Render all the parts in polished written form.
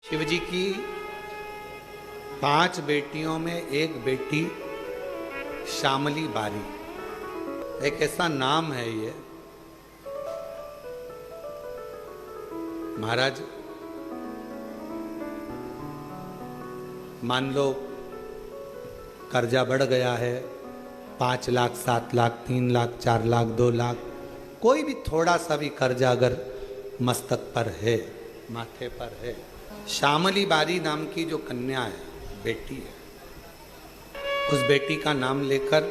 शिव जी की 5 बेटियों में एक बेटी श्यामली बारी, एक ऐसा नाम है ये। महाराज मान लो कर्जा बढ़ गया है, 5 लाख, 7 लाख, 3 लाख, 4 लाख, 2 लाख, कोई भी थोड़ा सा भी कर्जा अगर मस्तक पर है, माथे पर है, श्यामली बारी नाम की जो कन्या है, बेटी है, उस बेटी का नाम लेकर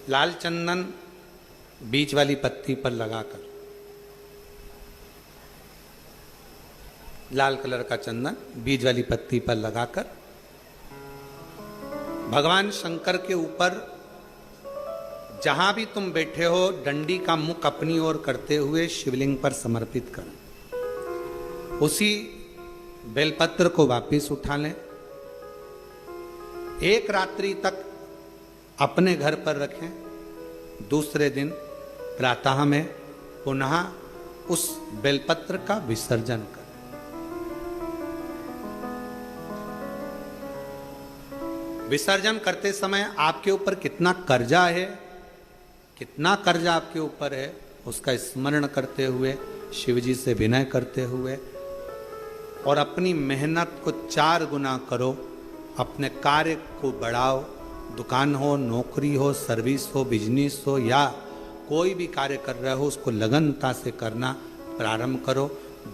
लाल चंदन बीच वाली पत्ती पर लगाकर, लाल कलर का चंदन बीज वाली पत्ती पर लगाकर भगवान शंकर के ऊपर जहां भी तुम बैठे हो डंडी का मुख अपनी ओर करते हुए शिवलिंग पर समर्पित करो। उसी बेलपत्र को वापस उठा लें, एक रात्रि तक अपने घर पर रखें, दूसरे दिन प्रातः में पुनः उस बेलपत्र का विसर्जन करें। विसर्जन करते समय आपके ऊपर कितना कर्जा है, कितना कर्जा आपके ऊपर है, उसका स्मरण करते हुए, शिव जी से विनय करते हुए और अपनी मेहनत को 4 गुना करो, अपने कार्य को बढ़ाओ। दुकान हो, नौकरी हो, सर्विस हो, बिजनेस हो या कोई भी कार्य कर रहे हो, उसको लगनता से करना प्रारंभ करो।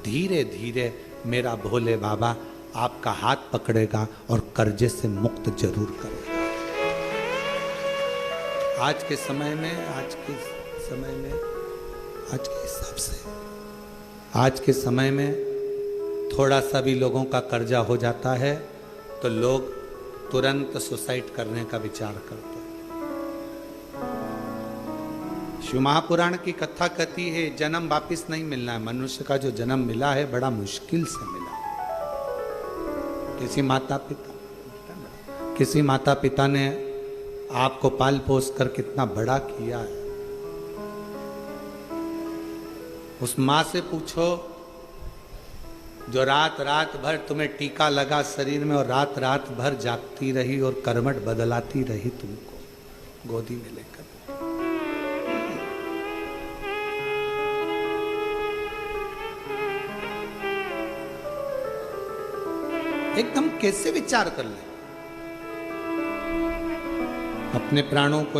धीरे धीरे मेरा भोले बाबा आपका हाथ पकड़ेगा और कर्जे से मुक्त जरूर करेगा। आज के समय में, आज के हिसाब से, आज के समय में थोड़ा सा भी लोगों का कर्जा हो जाता है तो लोग तुरंत सुसाइड करने का विचार करते हैं। शिव महापुराण की कथा कहती है जन्म वापिस नहीं मिलना है। मनुष्य का जो जन्म मिला है बड़ा मुश्किल से मिला। किसी माता पिता ने आपको पाल पोस कर कितना बड़ा किया है। उस माँ से पूछो जो रात रात भर तुम्हें टीका लगा शरीर में और रात रात भर जागती रही और करवट बदलाती रही तुमको गोदी में लेकर। एकदम कैसे विचार कर ले। अपने प्राणों को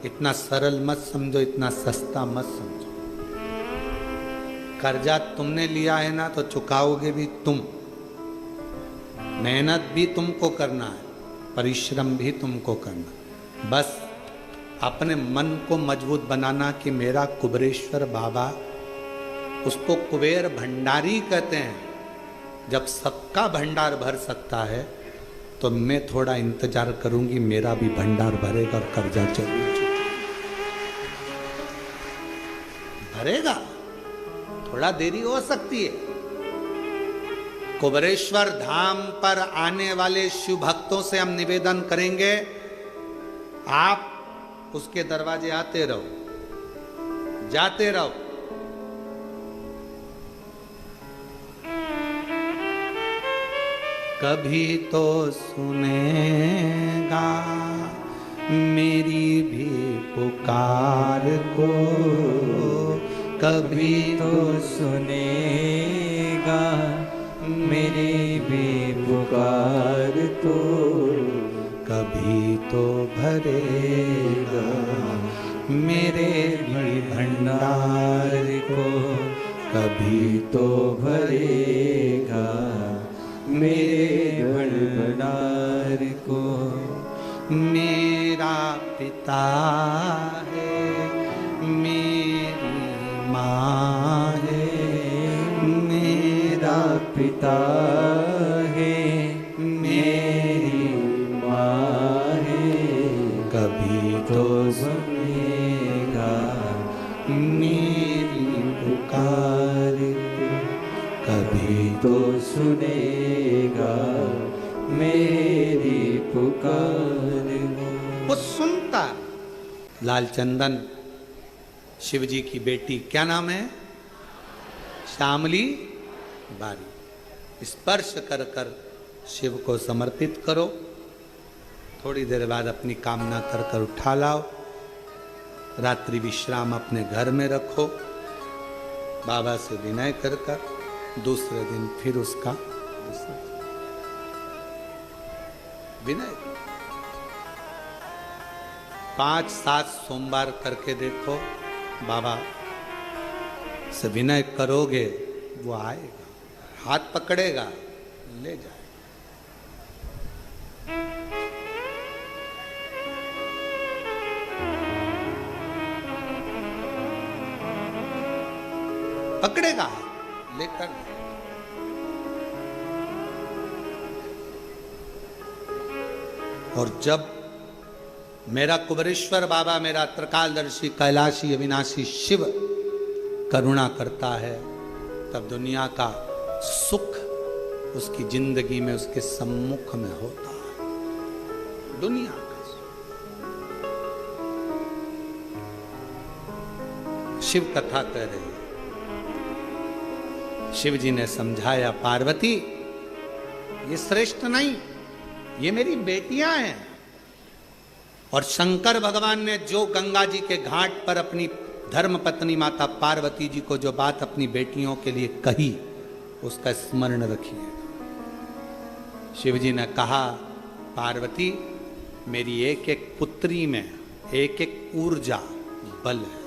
इतना सरल मत समझो, इतना सस्ता मत समझो। कर्जा तुमने लिया है ना तो चुकाओगे भी तुम। मेहनत भी तुमको करना है, परिश्रम भी तुमको करना। बस अपने मन को मजबूत बनाना कि मेरा कुबेरेश्वर बाबा, उसको कुबेर भंडारी कहते हैं। जब सबका भंडार भर सकता है तो मैं थोड़ा इंतजार करूंगी, मेरा भी भंडार भरेगा और कर्जा जरूर भरेगा। थोड़ा देरी हो सकती है। कुबेरेश्वर धाम पर आने वाले शिव भक्तों से हम निवेदन करेंगे, आप उसके दरवाजे आते रहो, जाते रहो। कभी तो सुनेगा मेरी भी पुकार को, कभी तो सुनेगा मेरी भी पुकार तो, कभी तो भरेगा मेरे भी भंडार को, कभी तो भरेगा मेरे भंडार को। मेरा पिता है, मेरी माँ है, मेरा पिता है, मेरी माँ है, कभी तो सुनेगा मेरी पुकार को, कभी तो सुनेगा मेरी पुकार। वो सुनता। लाल चंदन शिव जी की बेटी, क्या नाम है? श्यामली बारी। स्पर्श कर कर शिव को समर्पित करो। थोड़ी देर बाद अपनी कामना कर कर उठा लाओ। रात्रि विश्राम अपने घर में रखो। बाबा से विनय कर कर दूसरे दिन फिर उसका विनय 5-7 सोमवार करके देखो। बाबा से विनय करोगे, वो आएगा, हाथ पकड़ेगा, ले जाए। पकड़ेगा लेकर। और जब मेरा कुबरेश्वर बाबा, मेरा त्रिकालदर्शी कैलाशी अविनाशी शिव करुणा करता है, तब दुनिया का सुख उसकी जिंदगी में, उसके सम्मुख में होता है। दुनिया का सुख। शिव कथा कह रही है। शिव जी ने समझाया, पार्वती ये श्रेष्ठ नहीं, ये मेरी बेटियां हैं। और शंकर भगवान ने जो गंगा जी के घाट पर अपनी धर्म पत्नी माता पार्वती जी को जो बात अपनी बेटियों के लिए कही, उसका स्मरण रखिए। शिव जी ने कहा, पार्वती मेरी एक एक पुत्री में एक एक ऊर्जा बल है।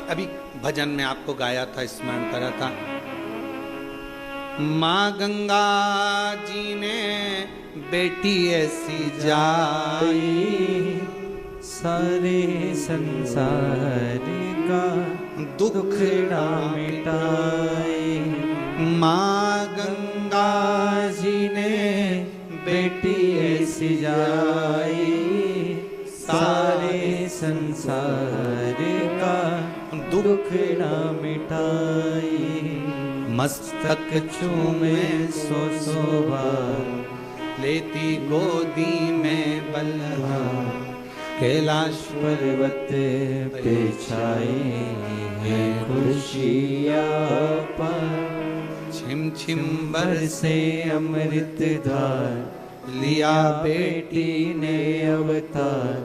अभी भजन में आपको गाया था, स्मरण करा था। माँ गंगा जी ने बेटी ऐसी जाई, सारे संसार का दुखड़ा मिटाई। माँ गंगा जी ने बेटी ऐसी जाई, सारे संसार का दुखड़ा मिटाई। मस्तक चूमे सो बार, लेती गोदी में बल्हा, कैलाश पर्वत पे छाई है खुशियाँ पर। छिम छिम बरसे अमृत धार, लिया बेटी ने अवतार।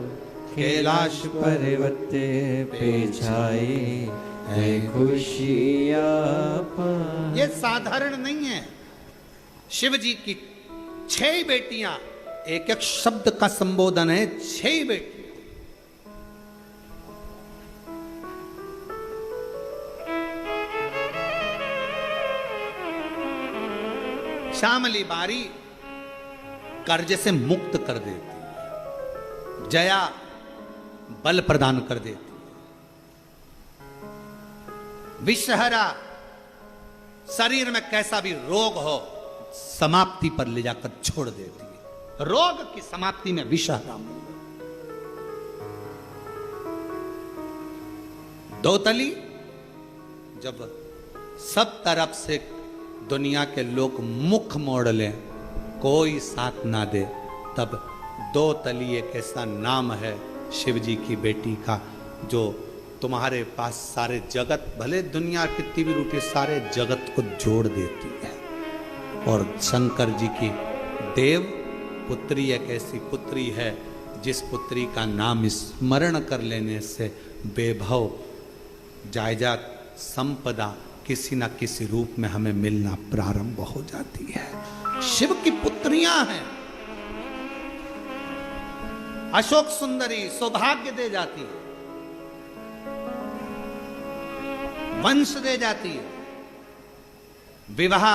कैलाश पर्वत पे छाई है खुशियाँ पर। ये साधारण नहीं है। शिव जी की 6 बेटियां, एक एक शब्द का संबोधन है, 6 बेटियां। श्यामली बारी कर्ज से मुक्त कर देती है, जया बल प्रदान कर देती है, विषहरा शरीर में कैसा भी रोग हो समाप्ति पर ले जाकर छोड़ देती है। रोग की समाप्ति में विषहरा। दोतली जब सब तरफ से दुनिया के लोग मुख मोड़ लें, कोई साथ ना दे, तब दो तली एक ऐसा नाम है शिव जी की बेटी का, जो तुम्हारे पास सारे जगत, भले दुनिया कितनी भी रूठी, सारे जगत को जोड़ देती है। और शंकर जी की देव पुत्री एक ऐसी पुत्री है जिस पुत्री का नाम स्मरण कर लेने से वैभव, जायदाद, संपदा किसी न किसी रूप में हमें मिलना प्रारंभ हो जाती है। शिव की पुत्रियां हैं। अशोक सुंदरी सौभाग्य दे जाती है, वंश दे जाती है, विवाह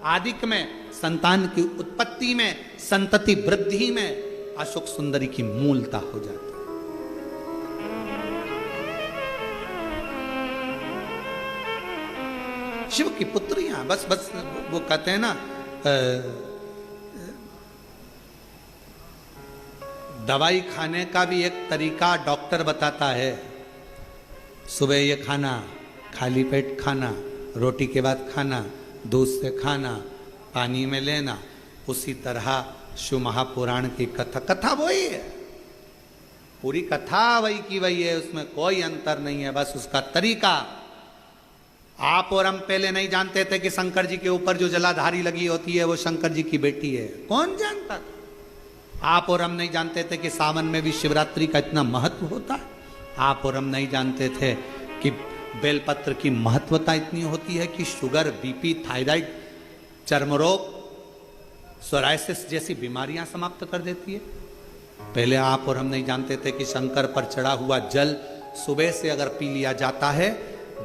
आदि में, संतान की उत्पत्ति में, संतति वृद्धि में अशोक सुंदरी की मूलता हो जाती है। शिव की पुत्रियां बस वो कहते हैं ना, दवाई खाने का भी एक तरीका डॉक्टर बताता है। सुबह ये खाना, खाली पेट खाना, रोटी के बाद खाना, दूध से खाना, पानी में लेना। उसी तरह शिव महापुराण की कथा वही है। पूरी कथा वही की वही है, उसमें कोई अंतर नहीं है, बस उसका तरीका। आप और हम पहले नहीं जानते थे कि शंकर जी के ऊपर जो जलाधारी लगी होती है वो शंकर जी की बेटी है, कौन जानता था। आप और हम नहीं जानते थे कि सावन में भी शिवरात्रि का इतना महत्व होता है। आप और हम नहीं जानते थे कि बेलपत्र की महत्वता इतनी होती है कि शुगर, बीपी, थायराइड, चर्म रोग, सोराइसिस जैसी बीमारियां समाप्त कर देती है। पहले आप और हम नहीं जानते थे कि शंकर पर चढ़ा हुआ जल सुबह से अगर पी लिया जाता है,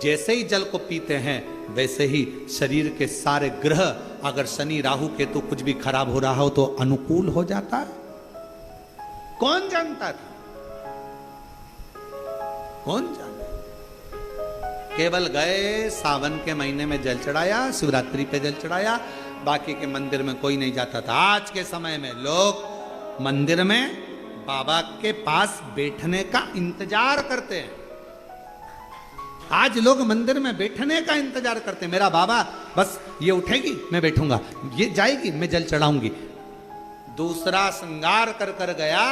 जैसे ही जल को पीते हैं वैसे ही शरीर के सारे ग्रह, अगर शनि राहु केतु कुछ भी खराब हो रहा हो तो अनुकूल हो जाता है। कौन जानता था, कौन जानता। केवल गए, सावन के महीने में जल चढ़ाया, शिवरात्रि पे जल चढ़ाया, बाकी के मंदिर में कोई नहीं जाता था। आज के समय में लोग मंदिर में बाबा के पास बैठने का इंतजार करते हैं। आज लोग मंदिर में बैठने का इंतजार करते हैं। मेरा बाबा बस ये उठेगी मैं बैठूंगा, ये जाएगी मैं जल चढ़ाऊंगी। दूसरा श्रृंगार कर कर गया,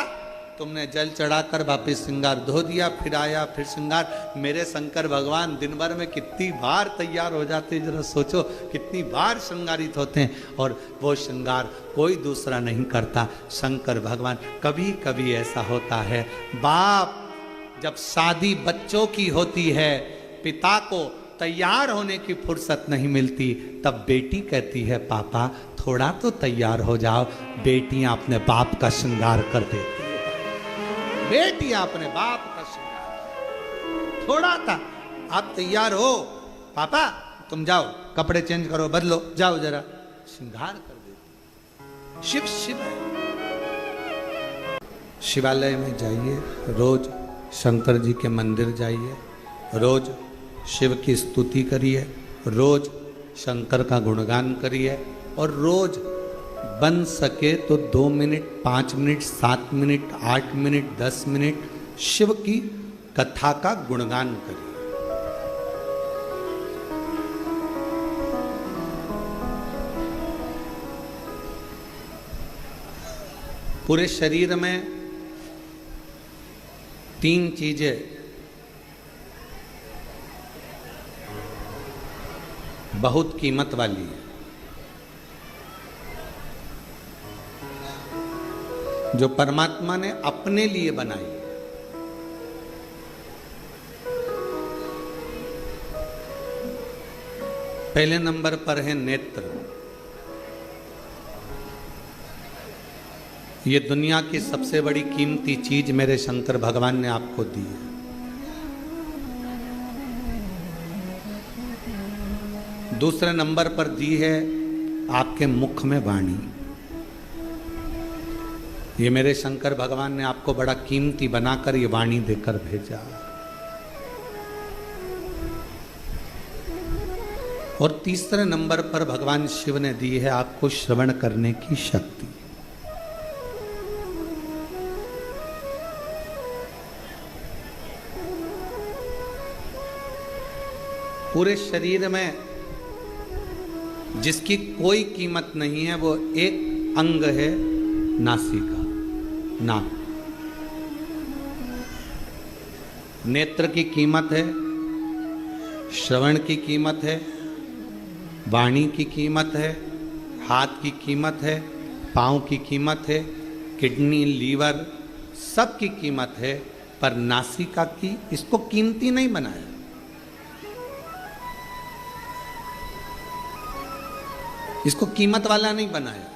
तुमने जल चढ़ाकर वापिस श्रृंगार धो दिया, फिर आया फिर श्रृंगार। मेरे शंकर भगवान दिन भर में कितनी बार तैयार हो जाते हैं, जरा सोचो कितनी बार श्रृंगारित होते हैं, और वो श्रृंगार कोई दूसरा नहीं करता, शंकर भगवान। कभी कभी ऐसा होता है, बाप जब शादी बच्चों की होती है, पिता को तैयार होने की फुर्सत नहीं मिलती, तब बेटी कहती है पापा थोड़ा तो तैयार हो जाओ। बेटियां अपने बाप का श्रृंगार कर देती है, बेटियां अपने बाप का श्रृंगार। थोड़ा था, आप तैयार हो पापा, तुम जाओ कपड़े चेंज करो, बदलो, जाओ जरा, श्रृंगार कर देती। शिव शिव है। शिवालय में जाइए, रोज शंकर जी के मंदिर जाइए, रोज शिव की स्तुति करिए, रोज शंकर का गुणगान करिए, और रोज बन सके तो 2 minute, 5 minute, 7 minute, 8 minute, 10 minute Shiv की कथा का गुणगान करिए। पूरे शरीर में 3 चीजें बहुत कीमत वाली है, जो परमात्मा ने अपने लिए बनाई। पहले नंबर पर है नेत्र। ये दुनिया की सबसे बड़ी कीमती चीज मेरे शंकर भगवान ने आपको दी है। दूसरे नंबर पर दी है आपके मुख में वाणी। ये मेरे शंकर भगवान ने आपको बड़ा कीमती बनाकर ये वाणी देकर भेजा। और तीसरे नंबर पर भगवान शिव ने दी है आपको श्रवण करने की शक्ति। पूरे शरीर में जिसकी कोई कीमत नहीं है वो एक अंग है, नासिका, नाक। नेत्र की कीमत है, श्रवण की कीमत है, वाणी की कीमत है, हाथ की कीमत है, पाँव की कीमत है, किडनी, लीवर, सब की कीमत है, पर नासिका की इसको कीमती नहीं बनाया। इसको कीमत वाला नहीं बनाया।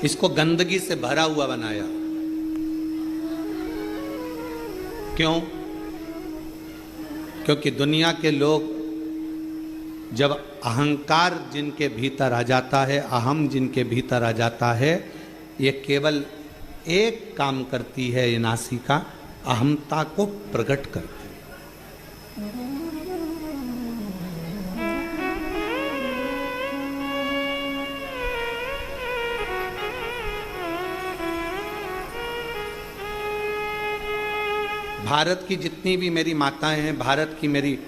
इसको गंदगी से भरा हुआ बनाया। क्यों? क्योंकि दुनिया के लोग जब अहंकार जिनके भीतर आ जाता है, अहम जिनके भीतर आ जाता है, ये केवल एक काम करती है, ये नासिका अहमता को प्रकट करती है। भारत की जितनी भी मेरी माताएं हैं, भारत की मेरी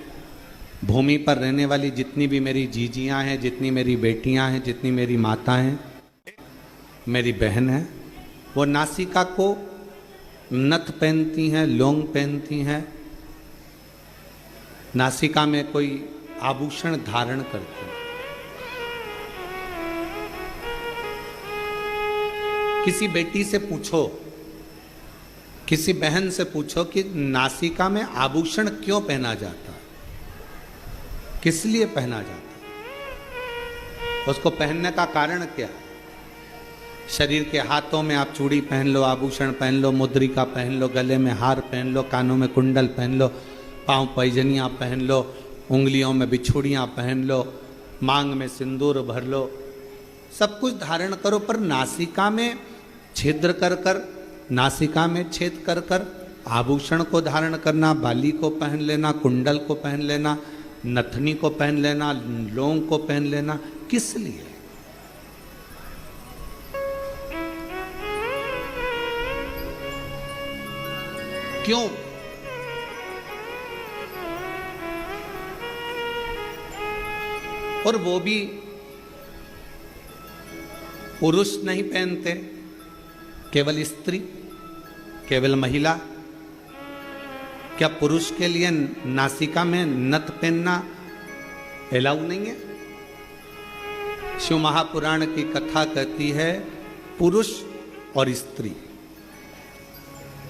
भूमि पर रहने वाली जितनी भी मेरी जीजियाँ हैं, जितनी मेरी बेटियाँ हैं, जितनी मेरी माता हैं, मेरी बहन है, वो नासिका को नथ पहनती हैं, लौंग पहनती हैं, नासिका में कोई आभूषण धारण करती हैं। किसी बेटी से पूछो, किसी बहन से पूछो कि नासिका में आभूषण क्यों पहना जाता है, किस लिए पहना जाता है, उसको पहनने का कारण क्या है? शरीर के हाथों में आप चूड़ी पहन लो, आभूषण पहन लो, मुद्रिका पहन लो, गले में हार पहन लो, कानों में कुंडल पहन लो, पांव पैजनियाँ पहन लो, उंगलियों में बिछुड़ियाँ पहन लो, मांग में सिंदूर भर लो, सब कुछ धारण करो, पर नासिका में छिद्र कर कर, नासिका में छेद कर कर आभूषण को धारण करना, बाली को पहन लेना, कुंडल को पहन लेना, नथनी को पहन लेना, लौंग को पहन लेना, किस लिए? क्यों? और वो भी पुरुष नहीं पहनते, केवल स्त्री, केवल महिला। क्या पुरुष के लिए नासिका में नथ पहनना अलाउ नहीं है? शिव महापुराण की कथा कहती है पुरुष और स्त्री।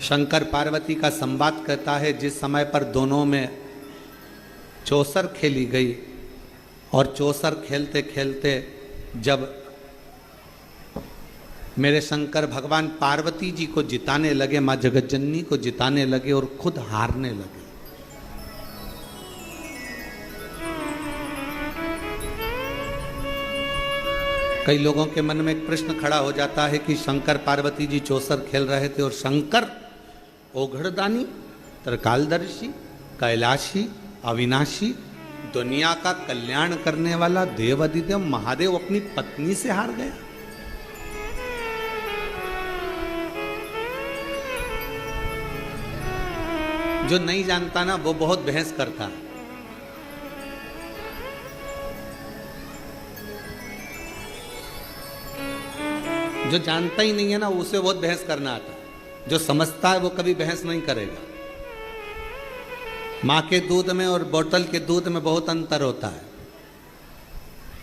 शंकर पार्वती का संवाद कहता है जिस समय पर दोनों में चौसर खेली गई और चौसर खेलते खेलते जब मेरे शंकर भगवान पार्वती जी को जिताने लगे, माँ जगतजननी को जिताने लगे और खुद हारने लगे, कई लोगों के मन में एक प्रश्न खड़ा हो जाता है कि शंकर पार्वती जी चौसर खेल रहे थे और शंकर ओघड़दानी, त्रिकालदर्शी, कैलाशी, अविनाशी, दुनिया का कल्याण करने वाला देव अधिदेव महादेव अपनी पत्नी से हार गया। जो नहीं जानता ना वो बहुत बहस करता है। जो जानता ही नहीं है ना उसे बहुत बहस करना आता है। जो समझता है वो कभी बहस नहीं करेगा। माँ के दूध में और बोतल के दूध में बहुत अंतर होता है।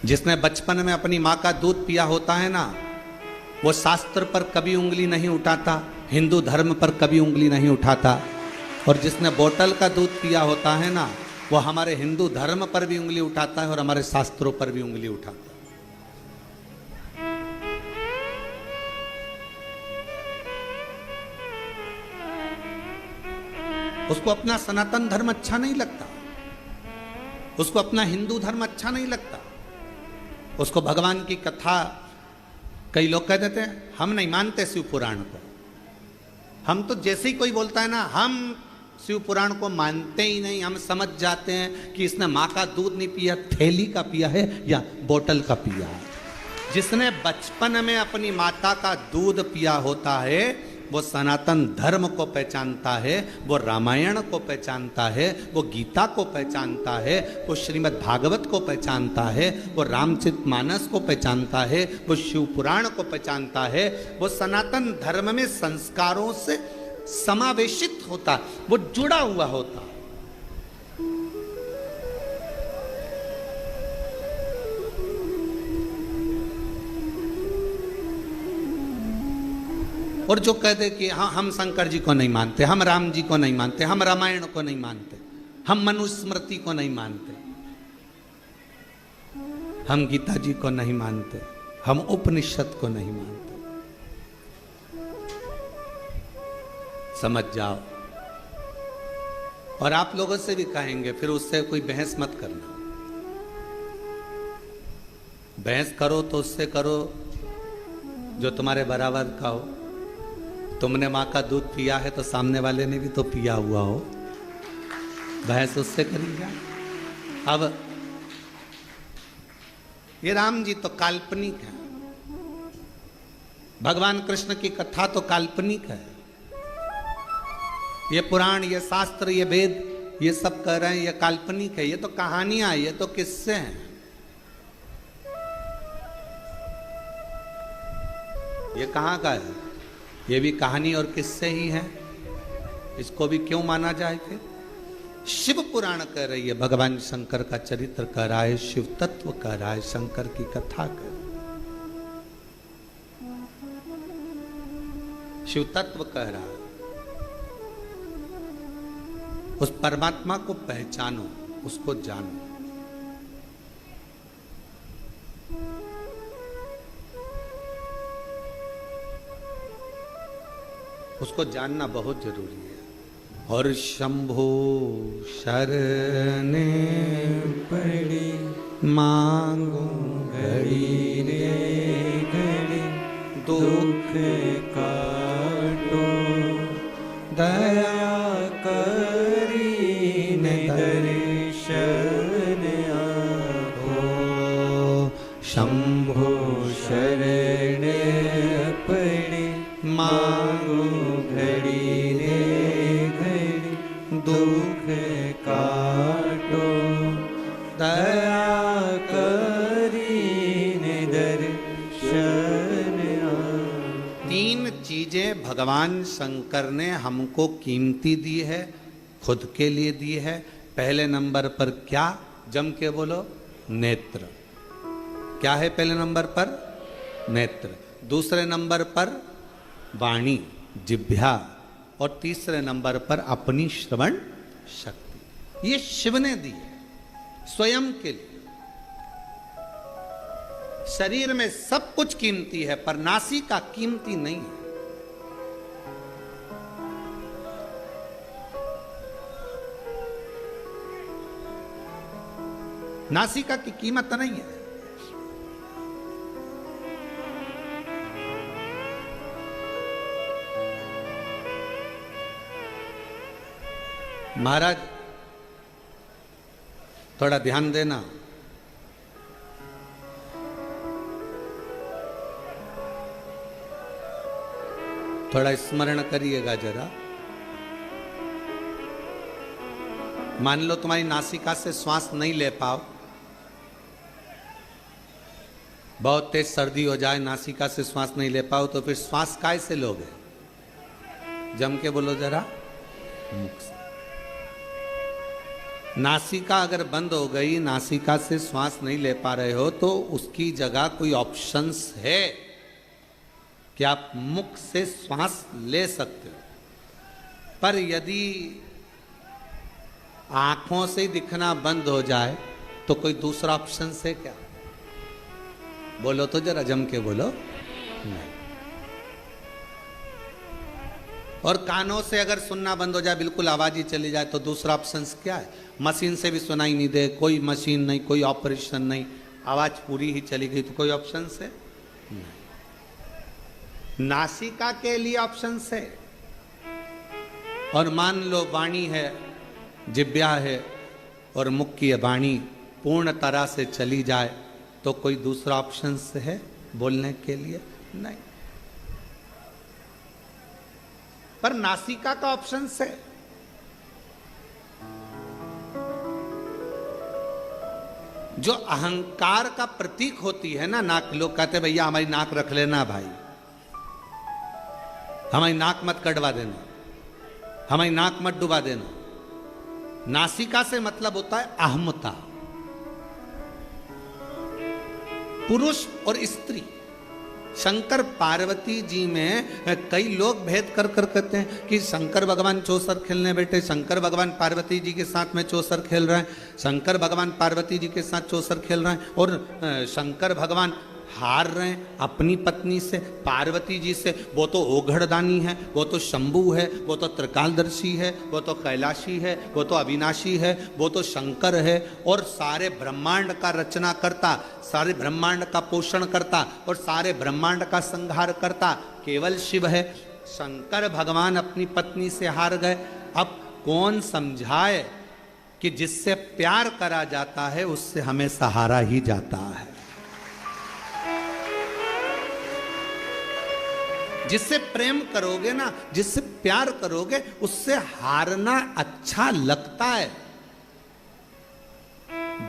जिसने बचपन में अपनी माँ का दूध पिया होता है ना, वो शास्त्र पर कभी उंगली नहीं उठाता, हिंदू धर्म पर कभी उंगली नहीं उठाता। और जिसने बोतल का दूध पिया होता है ना, वो हमारे हिंदू धर्म पर भी उंगली उठाता है और हमारे शास्त्रों पर भी उंगली उठाता है। उसको अपना सनातन धर्म अच्छा नहीं लगता, उसको अपना हिंदू धर्म अच्छा नहीं लगता, उसको भगवान की कथा, कई लोग कह देते हैं हम नहीं मानते शिव पुराण को। हम तो जैसे ही कोई बोलता है ना हम शिव पुराण को मानते ही नहीं, हम समझ जाते हैं कि इसने माँ का दूध नहीं पिया, थैली का पिया है या बोतल का पिया है। जिसने बचपन में अपनी माता का दूध पिया होता है वो सनातन धर्म को पहचानता है, वो रामायण को पहचानता है, वो गीता को पहचानता है, वो श्रीमद् भागवत को पहचानता है, वो रामचरितमानस को पहचानता है, वो शिव पुराण को पहचानता है। वो सनातन धर्म में संस्कारों से समावेशित होता, वो जुड़ा हुआ होता। और जो कह दे कि हाँ हम शंकर जी को नहीं मानते, हम राम जी को नहीं मानते, हम रामायण को नहीं मानते, हम मनुस्मृति को नहीं मानते, हम गीता जी को नहीं मानते, हम उपनिषद को नहीं मानते, समझ जाओ। और आप लोगों से भी कहेंगे, फिर उससे कोई बहस मत करना। बहस करो तो उससे करो जो तुम्हारे बराबर का हो। तुमने माँ का दूध पिया है तो सामने वाले ने भी तो पिया हुआ हो, बहस उससे करेंगे। अब ये राम जी तो काल्पनिक है, भगवान कृष्ण की कथा तो काल्पनिक है, ये पुराण, ये शास्त्र, ये वेद ये सब कह रहे हैं ये काल्पनिक है, ये तो कहानियां, ये तो किस्से हैं। ये कहाँ का है? ये भी कहानी और किस्से ही हैं। इसको भी क्यों माना जाए? फिर शिव पुराण कह रही है, भगवान शंकर का चरित्र कह रहा है, शिव तत्व कह रहा है, शंकर की कथा कह रहा है, शिव तत्व कह रहा है। उस परमात्मा को पहचानो, उसको जानो। उसको जानना बहुत जरूरी है। और शंभो शरणे पड़ी मांगो घड़ी रे घड़ी, दुख काटो दया करी ने दर्शन आगो। शंभो शरण पड़े मांगो घड़ी रे घड़ी, दुख काटो दया करी ने दर्शन आगो। तीन चीजें भगवान शंकर ने हमको कीमती दी है, खुद के लिए दी है। पहले नंबर पर क्या? जम के बोलो, नेत्र। क्या है पहले नंबर पर? नेत्र। दूसरे नंबर पर वाणी, जिह्वा। और तीसरे नंबर पर अपनी श्रवण शक्ति। ये शिव ने दी है स्वयं के लिए। शरीर में सब कुछ कीमती है, पर नासिका कीमती नहीं है। नासिका की कीमत नहीं है। महाराज थोड़ा ध्यान देना। थोड़ा स्मरण करिएगा जरा। मान लो तुम्हारी नासिका से श्वास नहीं ले पाओ, बहुत तेज सर्दी हो जाए, नासिका से श्वास नहीं ले पाओ, तो फिर श्वास काय से लोगे? जम के बोलो जरा, मुख से। नासिका अगर बंद हो गई, नासिका से श्वास नहीं ले पा रहे हो, तो उसकी जगह कोई ऑप्शंस है कि आप मुख से श्वास ले सकते हो। पर यदि आंखों से दिखना बंद हो जाए तो कोई दूसरा ऑप्शन है क्या? बोलो तो जरा, जम के बोलो। नहीं। और कानों से अगर सुनना बंद हो जाए, बिल्कुल आवाज ही चली जाए, तो दूसरा ऑप्शन क्या है? मशीन से भी सुनाई नहीं दे, कोई मशीन नहीं, कोई ऑपरेशन नहीं, आवाज पूरी ही चली गई, तो कोई ऑप्शन है नहीं। नासिका के लिए ऑप्शन है। और मान लो वाणी है, जिह्वा है और मुख की वाणी पूर्ण तरह से चली जाए, तो कोई दूसरा ऑप्शन है बोलने के लिए? नहीं। पर नासिका का ऑप्शन है। जो अहंकार का प्रतीक होती है ना नाक, लोग कहते भैया हमारी नाक रख लेना भाई, हमारी नाक मत कटवा देना, हमारी नाक मत डुबा देना। नासिका से मतलब होता है अहमता। पुरुष और स्त्री, शंकर पार्वती जी में कई लोग भेद कर कहते हैं कि शंकर भगवान चौसर खेलने बैठे, शंकर भगवान पार्वती जी के साथ में चौसर खेल रहे हैं, शंकर भगवान पार्वती जी के साथ चौसर खेल रहे हैं, और शंकर भगवान हार रहे हैं अपनी पत्नी से, पार्वती जी से। वो तो ओघड़दानी है, वो तो शंभू है, वो तो त्रिकालदर्शी है, वो तो कैलाशी है, वो तो अविनाशी है, वो तो शंकर है, और सारे ब्रह्मांड का रचना करता, सारे ब्रह्मांड का पोषण करता और सारे ब्रह्मांड का संहार करता केवल शिव है। शंकर भगवान अपनी पत्नी से हार गए। अब कौन समझाए कि जिससे प्यार करा जाता है उससे हमें सहारा ही जाता है। जिससे प्रेम करोगे ना, जिससे प्यार करोगे, उससे हारना अच्छा लगता है।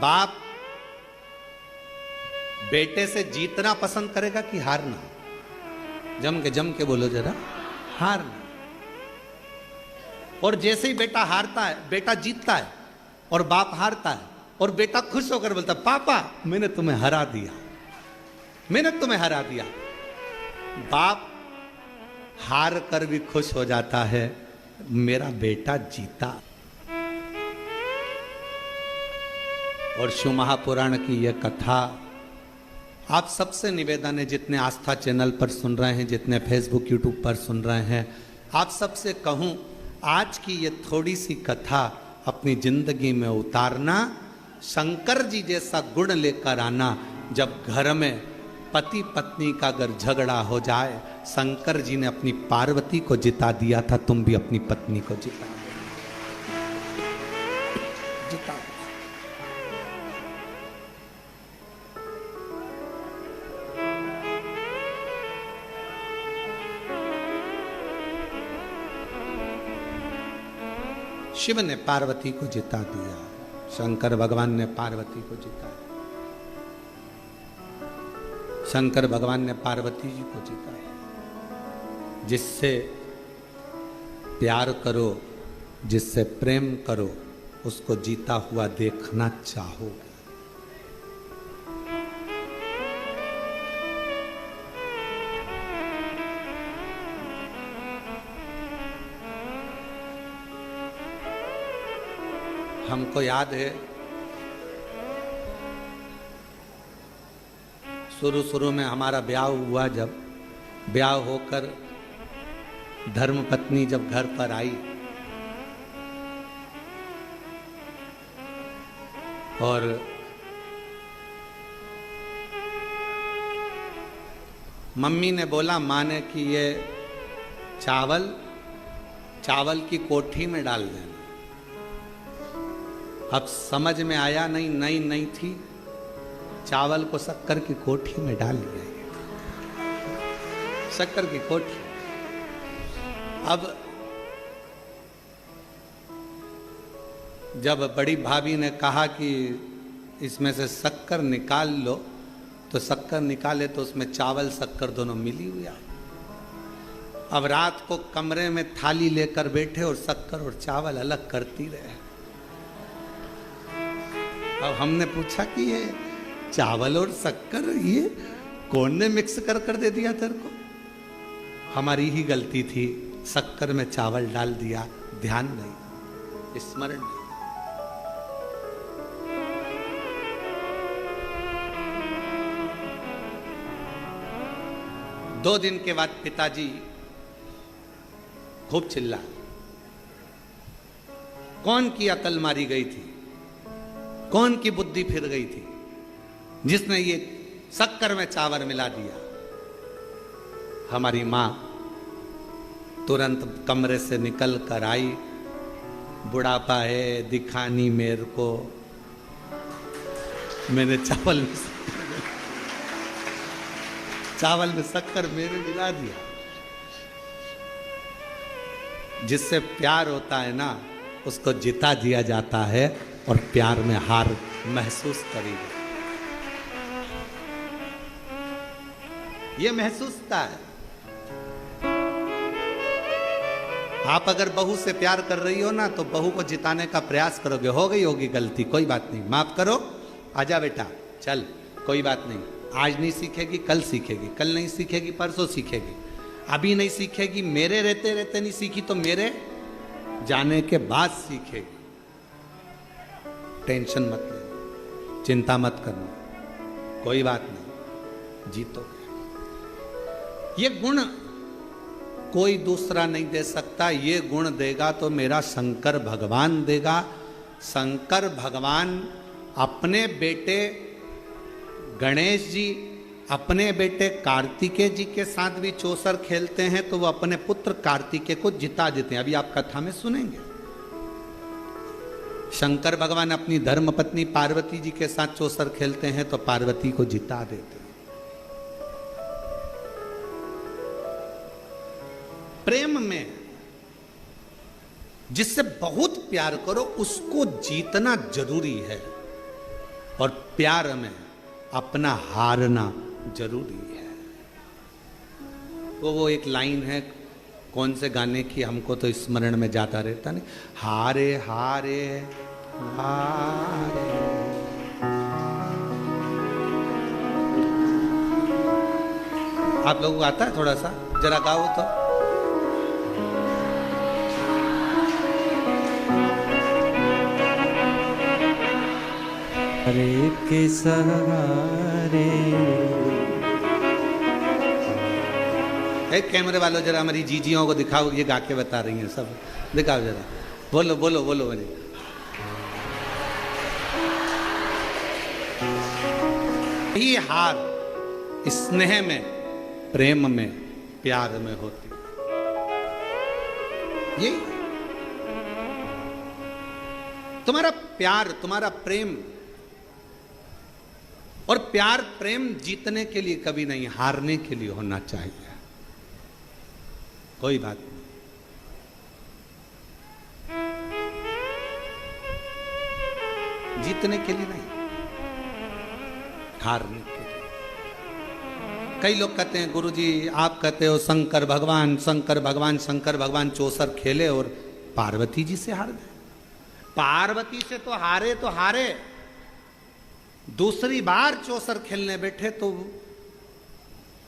बाप बेटे से जीतना पसंद करेगा कि हारना? जम के बोलो जरा, हारना। और जैसे ही बेटा हारता है, बेटा जीतता है और बाप हारता है, और बेटा खुश होकर बोलता, पापा मैंने तुम्हें हरा दिया, मैंने तुम्हें हरा दिया। बाप हार कर भी खुश हो जाता है, मेरा बेटा जीता। और शिव महापुराण की यह कथा आप सबसे निवेदन है, जितने आस्था चैनल पर सुन रहे हैं, जितने फेसबुक यूट्यूब पर सुन रहे हैं, आप सबसे कहूं, आज की ये थोड़ी सी कथा अपनी जिंदगी में उतारना, शंकर जी जैसा गुण लेकर आना। जब घर में पति पत्नी का अगर झगड़ा हो जाए, शंकर जी ने अपनी पार्वती को जिता दिया था, तुम भी अपनी पत्नी को जिता जिता। शिव ने पार्वती को जिता दिया, शंकर भगवान ने पार्वती को जिताया, शंकर भगवान ने पार्वती जी को जिताया। जिससे प्यार करो, जिससे प्रेम करो, उसको जीता हुआ देखना चाहोगे। हमको याद है शुरू में हमारा ब्याह हुआ, जब ब्याह होकर धर्म पत्नी जब घर पर आई और मम्मी ने बोला, माँ ने कि ये चावल की कोठी में डाल देना। अब समझ में आया नहीं थी, चावल को शक्कर की कोठी में डाल दिया, शक्कर की कोठी। अब जब बड़ी भाभी ने कहा कि इसमें से शक्कर निकाल लो, तो शक्कर निकाले तो उसमें चावल शक्कर दोनों मिली हुई आई। अब रात को कमरे में थाली लेकर बैठे और शक्कर और चावल अलग करती रहे। अब हमने पूछा कि ये चावल और शक्कर ये कौन ने मिक्स कर दे दिया तेरे को? हमारी ही गलती थी, शक्कर में चावल डाल दिया, ध्यान नहीं, स्मरण नहीं। दो दिन के बाद पिताजी खूब चिल्लाए, कौन की अकल मारी गई थी, कौन की बुद्धि फिर गई थी जिसने ये शक्कर में चावल मिला दिया। हमारी माँ तुरंत कमरे से निकल कर आई, बुढ़ापा है दिखानी मेरे को, मैंने चावल में शक्कर मेरे मिला दिया। जिससे प्यार होता है ना, उसको जिता दिया जाता है और प्यार में हार महसूस करेगा, ये महसूसता है। आप अगर बहू से प्यार कर रही हो ना, तो बहू को जिताने का प्रयास करोगे, हो गई होगी गलती, कोई बात नहीं, माफ करो, आजा बेटा चल, कोई बात नहीं, आज नहीं सीखेगी कल सीखेगी, कल नहीं सीखेगी परसों सीखेगी, अभी नहीं सीखेगी, मेरे रहते रहते नहीं सीखी तो मेरे जाने के बाद सीखेगी। टेंशन मत लेना, चिंता मत करना, कोई बात नहीं, जीतोगे। ये गुण कोई दूसरा नहीं दे सकता, ये गुण देगा तो मेरा शंकर भगवान देगा। शंकर भगवान अपने बेटे गणेश जी, अपने बेटे कार्तिकेय जी के साथ भी चौसर खेलते हैं, तो वो अपने पुत्र कार्तिकेय को जिता देते हैं। अभी आप कथा में सुनेंगे, शंकर भगवान अपनी धर्मपत्नी पार्वती जी के साथ चौसर खेलते हैं तो पार्वती को जिता देते हैं। प्रेम में जिससे बहुत प्यार करो उसको जीतना जरूरी है, और प्यार में अपना हारना जरूरी है। वो एक लाइन है, कौन से गाने की, हमको तो स्मरण में जाता रहता नहीं, हारे हारे हारे। आप लोगों को आता है थोड़ा सा, जरा गाओ तो। हरे के सहारे। एक कैमरे वालों जरा हमारी जीजियों को दिखाओ, ये गा के बता रही हैं सब, दिखाओ जरा, बोलो बोलो बोलो बोलो। यही हार स्नेह में, प्रेम में, प्यार में होती, ये तुम्हारा प्यार, तुम्हारा प्रेम। और प्यार प्रेम जीतने के लिए कभी नहीं, हारने के लिए होना चाहिए। कोई बात नहीं, जीतने के लिए नहीं, हारने के लिए। कई लोग कहते हैं गुरुजी आप कहते हो शंकर भगवान, शंकर भगवान, शंकर भगवान चौसर खेले और पार्वती जी से हार गए। पार्वती से तो हारे, दूसरी बार चौसर खेलने बैठे तो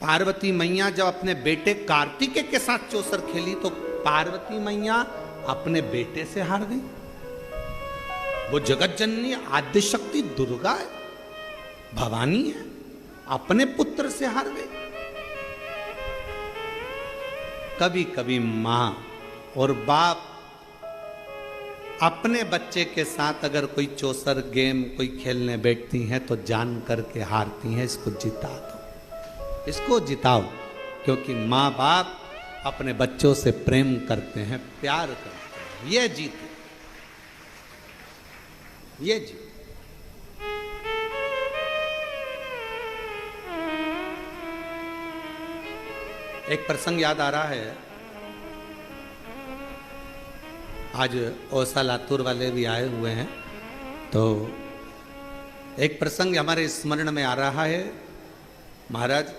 पार्वती मैया जब अपने बेटे कार्तिकेय के साथ चौसर खेली तो पार्वती मैया अपने बेटे से हार गई। वो जगत जननी आद्य शक्ति दुर्गा है, भवानी है, अपने पुत्र से हार गई। कभी कभी मां और बाप अपने बच्चे के साथ अगर कोई चौसर गेम कोई खेलने बैठती हैं तो जान करके हारती हैं। इसको जिता दो, इसको जिताओ, क्योंकि माँ बाप अपने बच्चों से प्रेम करते हैं, प्यार करते हैं। ये जीते, ये जीते। एक प्रसंग याद आ रहा है, आज ओसा लातूर वाले भी आए हुए हैं, तो एक प्रसंग हमारे स्मरण में आ रहा है। महाराज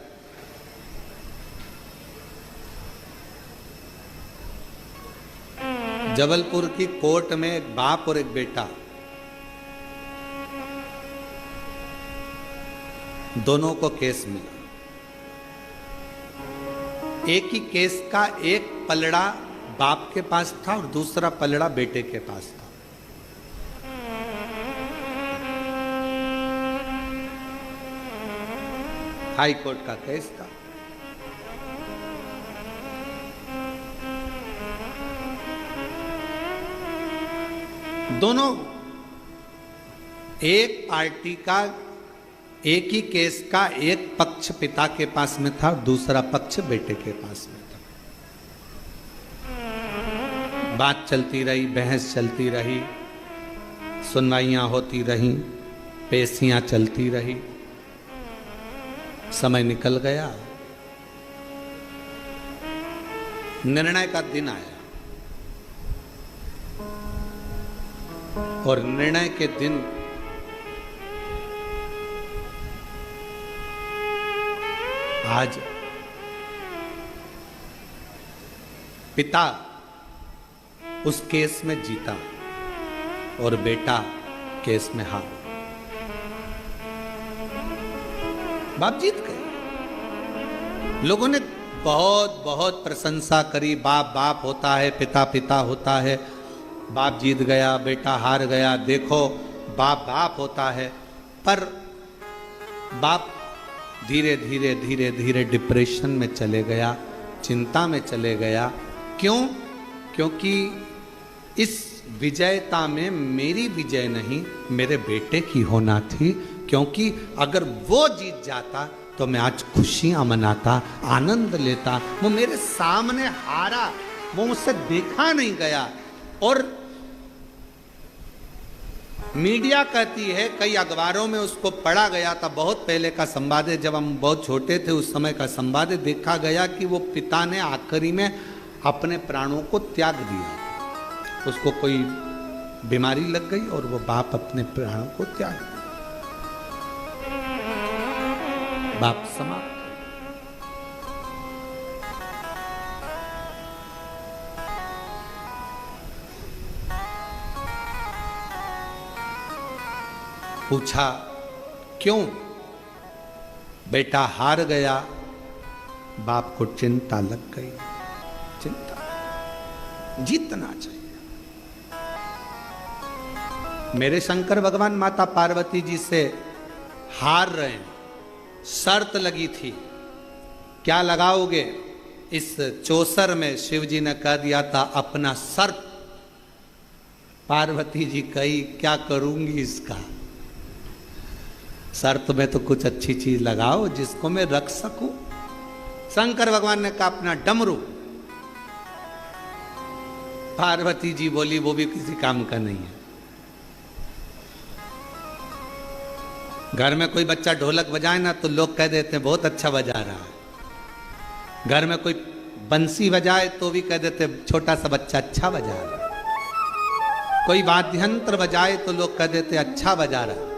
जबलपुर की कोर्ट में एक बाप और एक बेटा, दोनों को केस मिला। एक ही केस का एक पलड़ा बाप के पास था और दूसरा पलड़ा बेटे के पास था। हाई कोर्ट का केस था। दोनों एक पार्टी का, एक ही केस का एक पक्ष पिता के पास में था, दूसरा पक्ष बेटे के पास में था। बात चलती रही, बहस चलती रही, सुनवाइयां होती रही, पेशियां चलती रही। समय निकल गया, निर्णय का दिन आया और निर्णय के दिन आज पिता उस केस में जीता और बेटा केस में हार। बाप जीत गए। लोगों ने बहुत बहुत प्रशंसा करी, बाप बाप होता है, पिता पिता होता है, बाप जीत गया बेटा हार गया, देखो बाप बाप होता है। पर बाप धीरे धीरे धीरे धीरे डिप्रेशन में चले गया, चिंता में चले गया। क्यों? क्योंकि इस विजयता में मेरी विजय नहीं, मेरे बेटे की होना थी। क्योंकि अगर वो जीत जाता तो मैं आज खुशियां मनाता, आनंद लेता। वो मेरे सामने हारा, वो मुझसे देखा नहीं गया। और मीडिया कहती है, कई अखबारों में उसको पढ़ा गया था, बहुत पहले का संवाद है, जब हम बहुत छोटे थे उस समय का संवाद देखा गया कि वो पिता ने आखिरी में अपने प्राणों को त्याग दिया। उसको कोई बीमारी लग गई और वो बाप अपने प्राणों को त्याग दिया, बाप समाप्त। पूछा क्यों? बेटा हार गया। बाप को चिंता लग गई। चिंता, जीतना चाहिए। मेरे शंकर भगवान माता पार्वती जी से हार रहे हैं, शर्त लगी थी, क्या लगाओगे? इस चौसर में शिव जी ने कह दिया था अपना शर्त। पार्वती जी कही क्या करूंगी इसका? शर्त में तो कुछ अच्छी चीज लगाओ जिसको मैं रख सकूं। शंकर भगवान ने कहा अपना डमरू। पार्वती जी बोली वो भी किसी काम का नहीं है। घर में कोई बच्चा ढोलक बजाए ना तो लोग कह देते हैं बहुत अच्छा बजा रहा है। घर में कोई बंसी बजाए तो भी कह देते छोटा सा बच्चा अच्छा बजा रहा है। कोई वाद्य यंत्र बजाए तो लोग कह देते अच्छा बजा रहा है।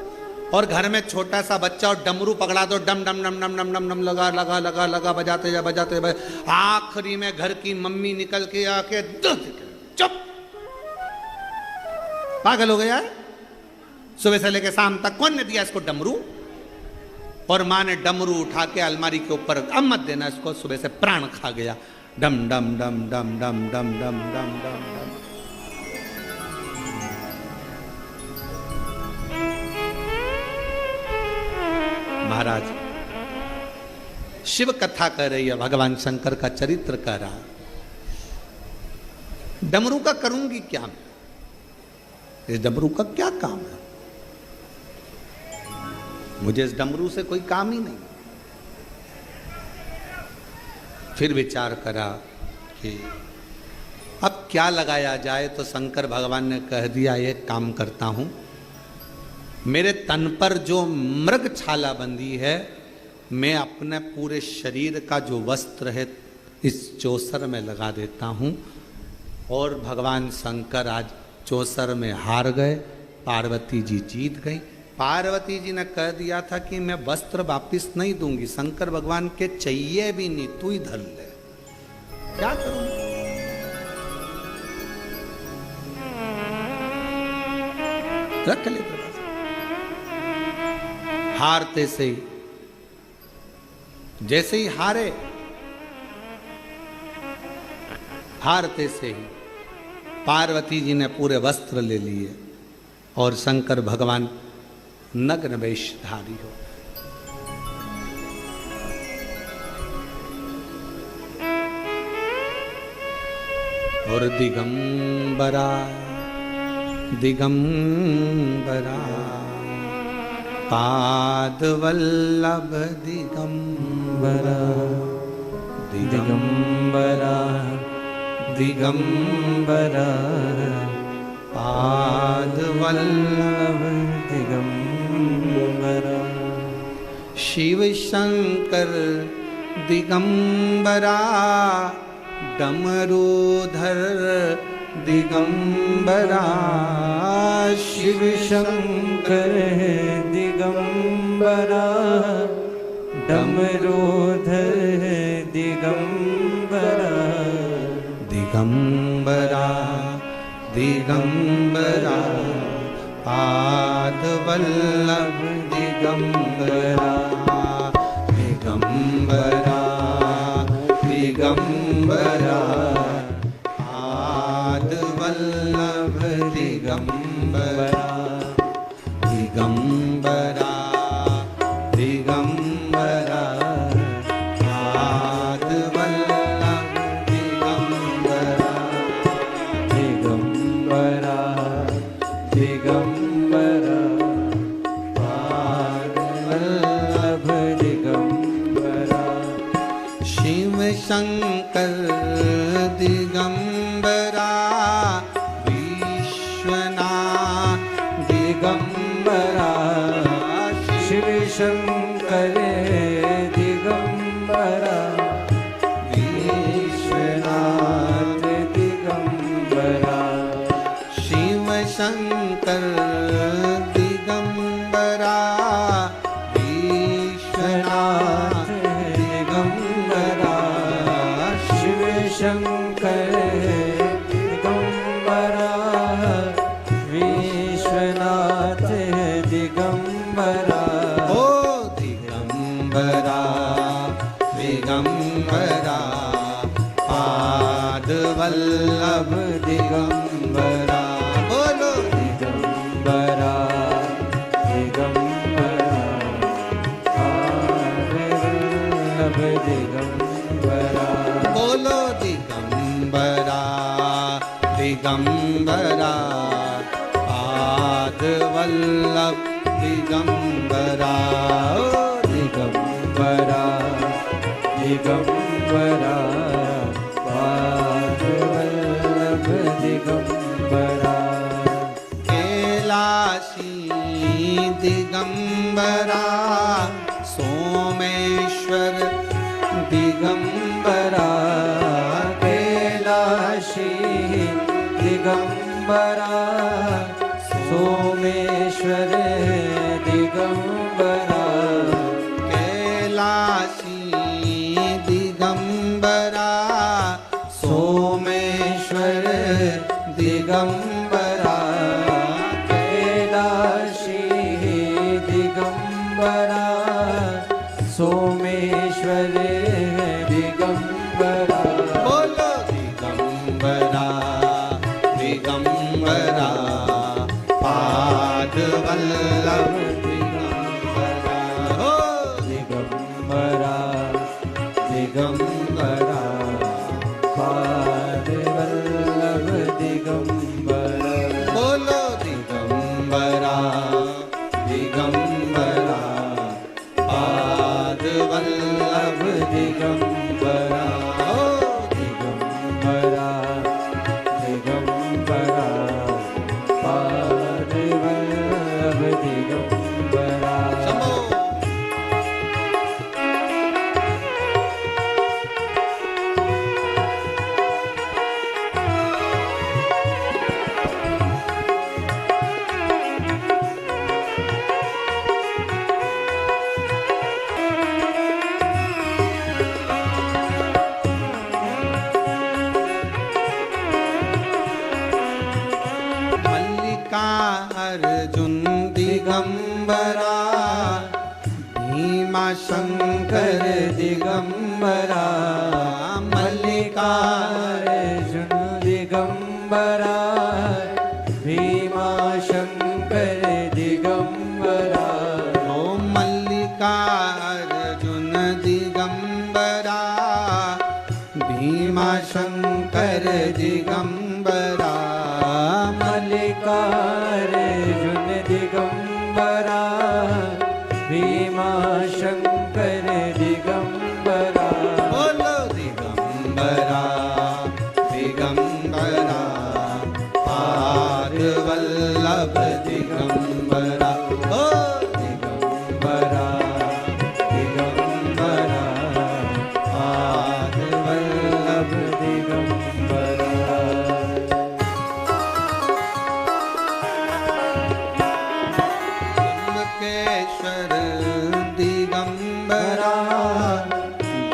और घर में छोटा सा बच्चा और डमरू पकड़ा दो, डम डम डम डम डम डम डम लगा लगा लगा लगा बजाते जा बजाते। आखिरी में घर की मम्मी निकल के आके चुप, पागल हो गया है। सुबह से लेकर शाम तक कौन ने दिया इसको डमरू? और माँ ने डमरू उठा के अलमारी के ऊपर, अब मत देना इसको, सुबह से प्राण खा गया। डम डम डम डम डम डम डम डम डम डम। महाराज शिव कथा कर रही है, भगवान शंकर का चरित्र कर रहा। डमरू का करूंगी क्या मैं? इस डमरू का क्या काम है? मुझे इस डमरू से कोई काम ही नहीं। फिर विचार करा कि अब क्या लगाया जाए, तो शंकर भगवान ने कह दिया एक काम करता हूं, मेरे तन पर जो मृग छाला बंधी है मैं अपने पूरे शरीर का जो वस्त्र है इस चौसर में लगा देता हूं। और भगवान शंकर आज चौसर में हार गए, पार्वती जी जीत गई। पार्वती जी ने कह दिया था कि मैं वस्त्र वापिस नहीं दूंगी, शंकर भगवान के चाहिए भी नहीं, तू ही धर ले। क्या करूं? रख ले। हारते से ही, जैसे ही हारते से ही पार्वती जी ने पूरे वस्त्र ले लिए और शंकर भगवान नग्न वेशधारी हो। और दिगंबरा दिगंबरा पाद वल्लभ दिगंबरा दिगंबरा दिगंबरा पाद वल्लभ दिगंबरा। शिव शंकर दिगंबरा डमरूधर दिगंबरा। शिव शंकर दिगंबरा डमरूधर दिगंबरा। दिगंबरा दिगंबरा पाद वल्लभ दिगंबरा। दिगंबरा दिगंबरा पाद वल्लभ दिगंबरा। दिगंबरा दिगंबरा पाद वल्लभ दिगंबरा। दिगंबरा दिगंबरा पाद वल्लभ दिगंबरा। शिव शंकर दिगंबरा विश्वनाथ दिगंबरा। शिव शंकर दिगंबरा विश्वनाथ शंकर दिगंबरा विश्वनाथ दिगंबरा ओ दिगंबरा दिगंबरा पाद वल्लभ दिगंबरा बोलो दिगंबरा दिगंबरा पाद वल्लभ दिगंबरा बोलो दिगंबरा दिगंबरा पाद वल्लभ दिगंबरा ओ दिगंबरा दिगंबरा पाद वल्लभ दिगंबरा कैलाशी दिगंबरा सोमेश्वर दिगंबरा कैलाशी दिगंबरा सोमेश्वर दिगंबरा कैलाशी दिगंबरा सोमेश्वर दिगंबरा कैलाशी दिगंबरा सोमेश्वर दिगंबरा बोलो दिगंबरा दिगंबरा पाद वल्लभ दिगंबरा हो दिगंबरा दिगंबरा पाद वल्लभ दिगंबरा बोलो दिगंबरा दिगंबरा पाद वल्लभ दिगंबरा हो दिगंबरा दिगंबरा पाद वल्लभ दिगंबरा शंभो मल्लिका अर्जुन दिगंबरा भीमा शंकर दिगंबरा मल्लिका अर्जुन दिगंबरा भीमा शंकर दिगंबरा ओ मल्लिका अर्जुन दिगंबरा भीमा शंकर दिगंबरा मल्लिका अर्जुन दिगंबरा भीमा शंकर दिगंबरा बोलो दिगंबरा दिगंबरा पाद वल्लभ दिगंबरा ओ दिगंबरा दिगंबरा पाद वल्लभ दिगंबरा त्र्यंबकेश्वर दिगंबरा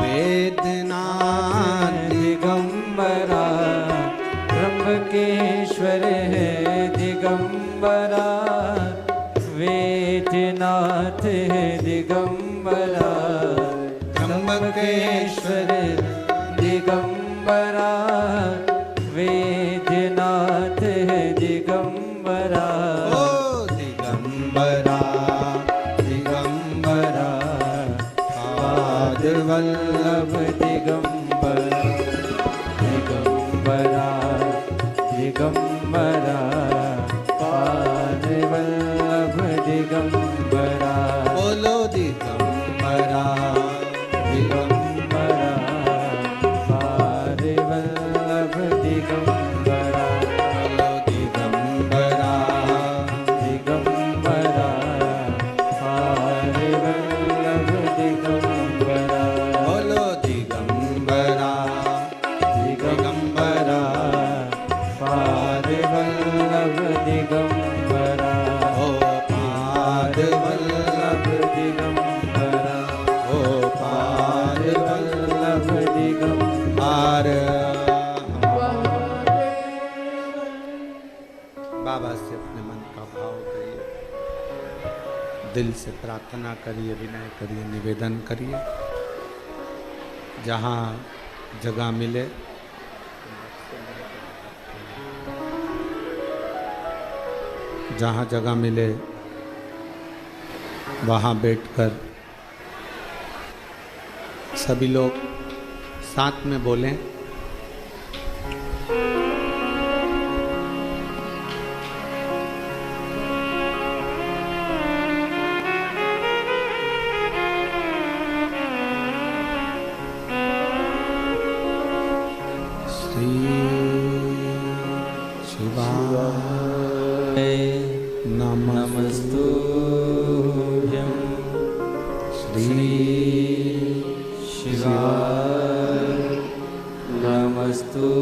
वेदनाथ दिगंबरा त्र्यंबकेश्वर है दिगंबरा वेदनाथ है दिगंबरा त्र्यंबकेश्वर दिगंबरा वेदनाथ है दिगंबरा ओ दिगंबरा दिगंबरा पाद वल्लभ दिगंबरा दिगंबरा दिगंबरा पाद वल्लभ दिगंबरा बोलो दिगंबरा दिगंबरा पाद वल्लभ दिगंबरा बोलो दिगंबरा दिगंबरा पाद वल्लभ दिगंबरा बोलो दिगंबरा दिगंबरा पाद वल्लभ दिगंबरा ओ पाद वल्लभ दिगंबरा ओ पाद वल्लभ दिगंबरा वल्लभ दिल से प्रार्थना करिए, विनय करिए, निवेदन करिए। जहाँ जगह मिले वहाँ बैठकर सभी लोग साथ में बोलें। नमस्तुभ्यं श्री शिवाय नमस्तुभ्यं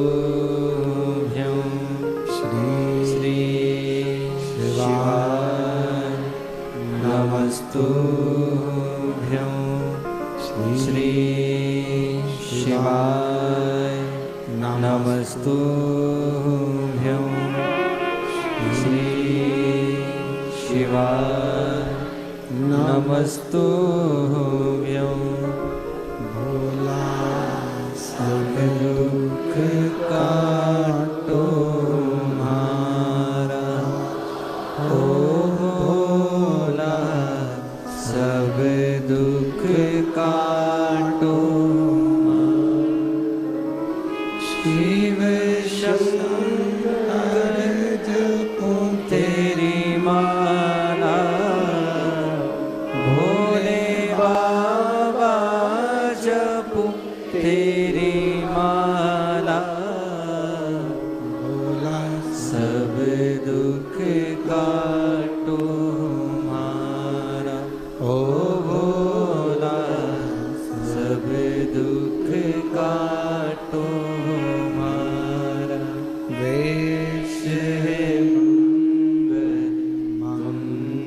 श्री शिवाय नमस्तुभ्यं श्री शिवाय नमस्तुभ्यं श्री शिवाय नमस्तुभ्यं। भोला सब दुख काटो हमारा, ओ भोला सब दुख काटो। शिव शंकर जपो तेरी माला, भोले बाबा जपो तेरी माला। भोला सब दुख काटो हमारा, ओ भोला सब दुख काटो हमारा। वेश है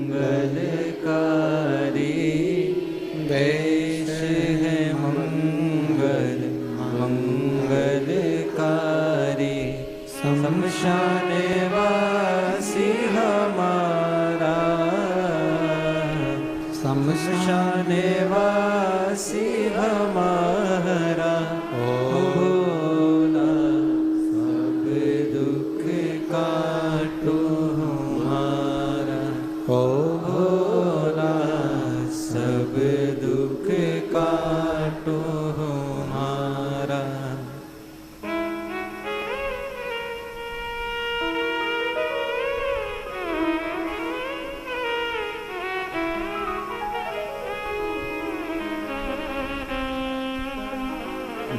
मंगलकारी, वेश है मंगलकारी। शमशान वासी हमारा, शमशान वासी हमारा। ओ भोला सब दुख काटो हमारा, ओ भोला सब दुख काटो हमारा।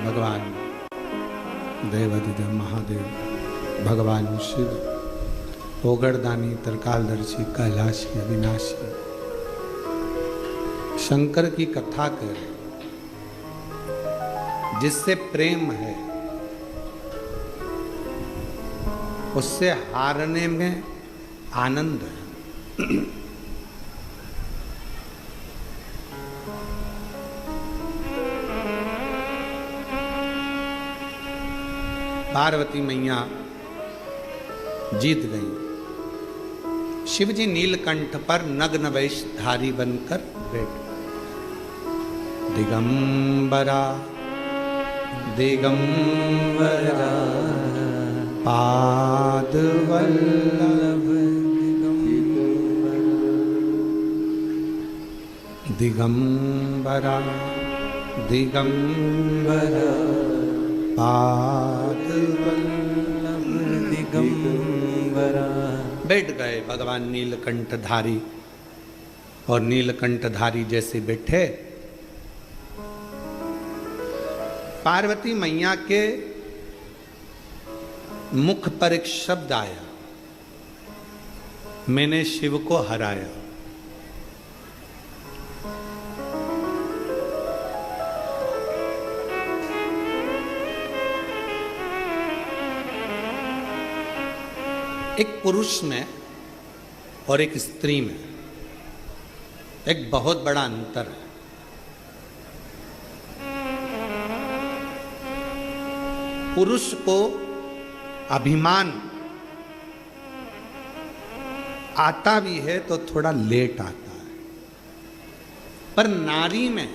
भगवान देवाधिदेव महादेव, भगवान शिव, ओगड़दानी, तरकालदर्शी, कैलाशी, अविनाशी, शंकर की कथा कर, जिससे प्रेम है उससे हारने में आनंद है। पार्वती मैया जीत गई। शिवजी नीलकंठ पर नग्न वेशधारी बनकर बैठे। दिगंबरा दिगंबरा पाद वल्लभ, दिगंबरा दिगंबरा पाद वल्लभ दिगंबरा। बैठ गए भगवान नीलकंठधारी, और नीलकंठधारी जैसे बैठे, पार्वती मैया के मुख पर एक शब्द आया, मैंने शिव को हराया। एक पुरुष में और एक स्त्री में एक बहुत बड़ा अंतर है। पुरुष को अभिमान आता भी है तो थोड़ा लेट आता है, पर नारी में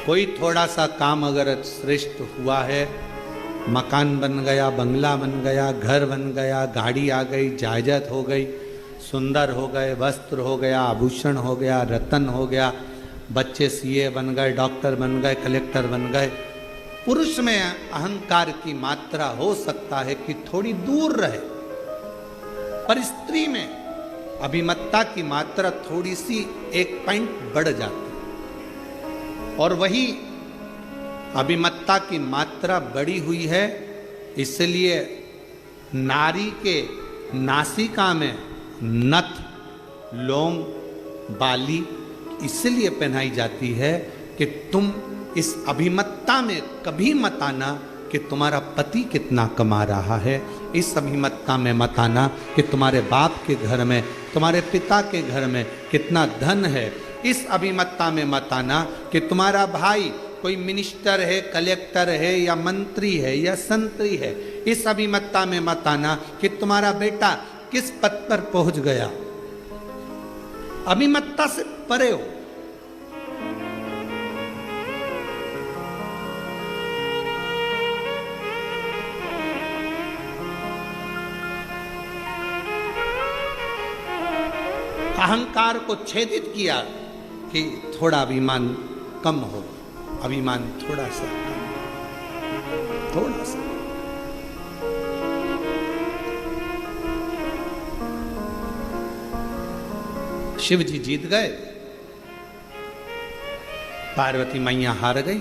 कोई थोड़ा सा काम अगर श्रेष्ठ हुआ है, मकान बन गया, बंगला बन गया, घर बन गया, गाड़ी आ गई, जायदाद हो गई, सुंदर हो गए, वस्त्र हो गया, आभूषण हो गया, रतन हो गया, बच्चे सीए बन गए, डॉक्टर बन गए, कलेक्टर बन गए, पुरुष में अहंकार की मात्रा हो सकता है कि थोड़ी दूर रहे, पर स्त्री में अभिमत्ता की मात्रा थोड़ी सी 1 पॉइंट बढ़ जाती है। और वही अभिमत्ता की मात्रा बढ़ी हुई है, इसलिए नारी के नासिका में नथ, लौंग, बाली इसलिए पहनाई जाती है कि तुम इस अभिमत्ता में कभी मत आना कि तुम्हारा पति कितना कमा रहा है, इस अभिमत्ता में मत आना कि तुम्हारे बाप के घर में, तुम्हारे पिता के घर में कितना धन है, इस अभिमत्ता में मत आना कि तुम्हारा भाई कोई मिनिस्टर है, कलेक्टर है, या मंत्री है, या संतरी है, इस अभिमत्ता में मत आना कि तुम्हारा बेटा किस पद पर पहुंच गया। अभिमत्ता से परे हो। अहंकार को छेदित किया कि थोड़ा अभिमान कम हो, अभिमान थोड़ा सा कम, थोड़ा सा। शिव जी जीत गए, पार्वती मैया हार गई।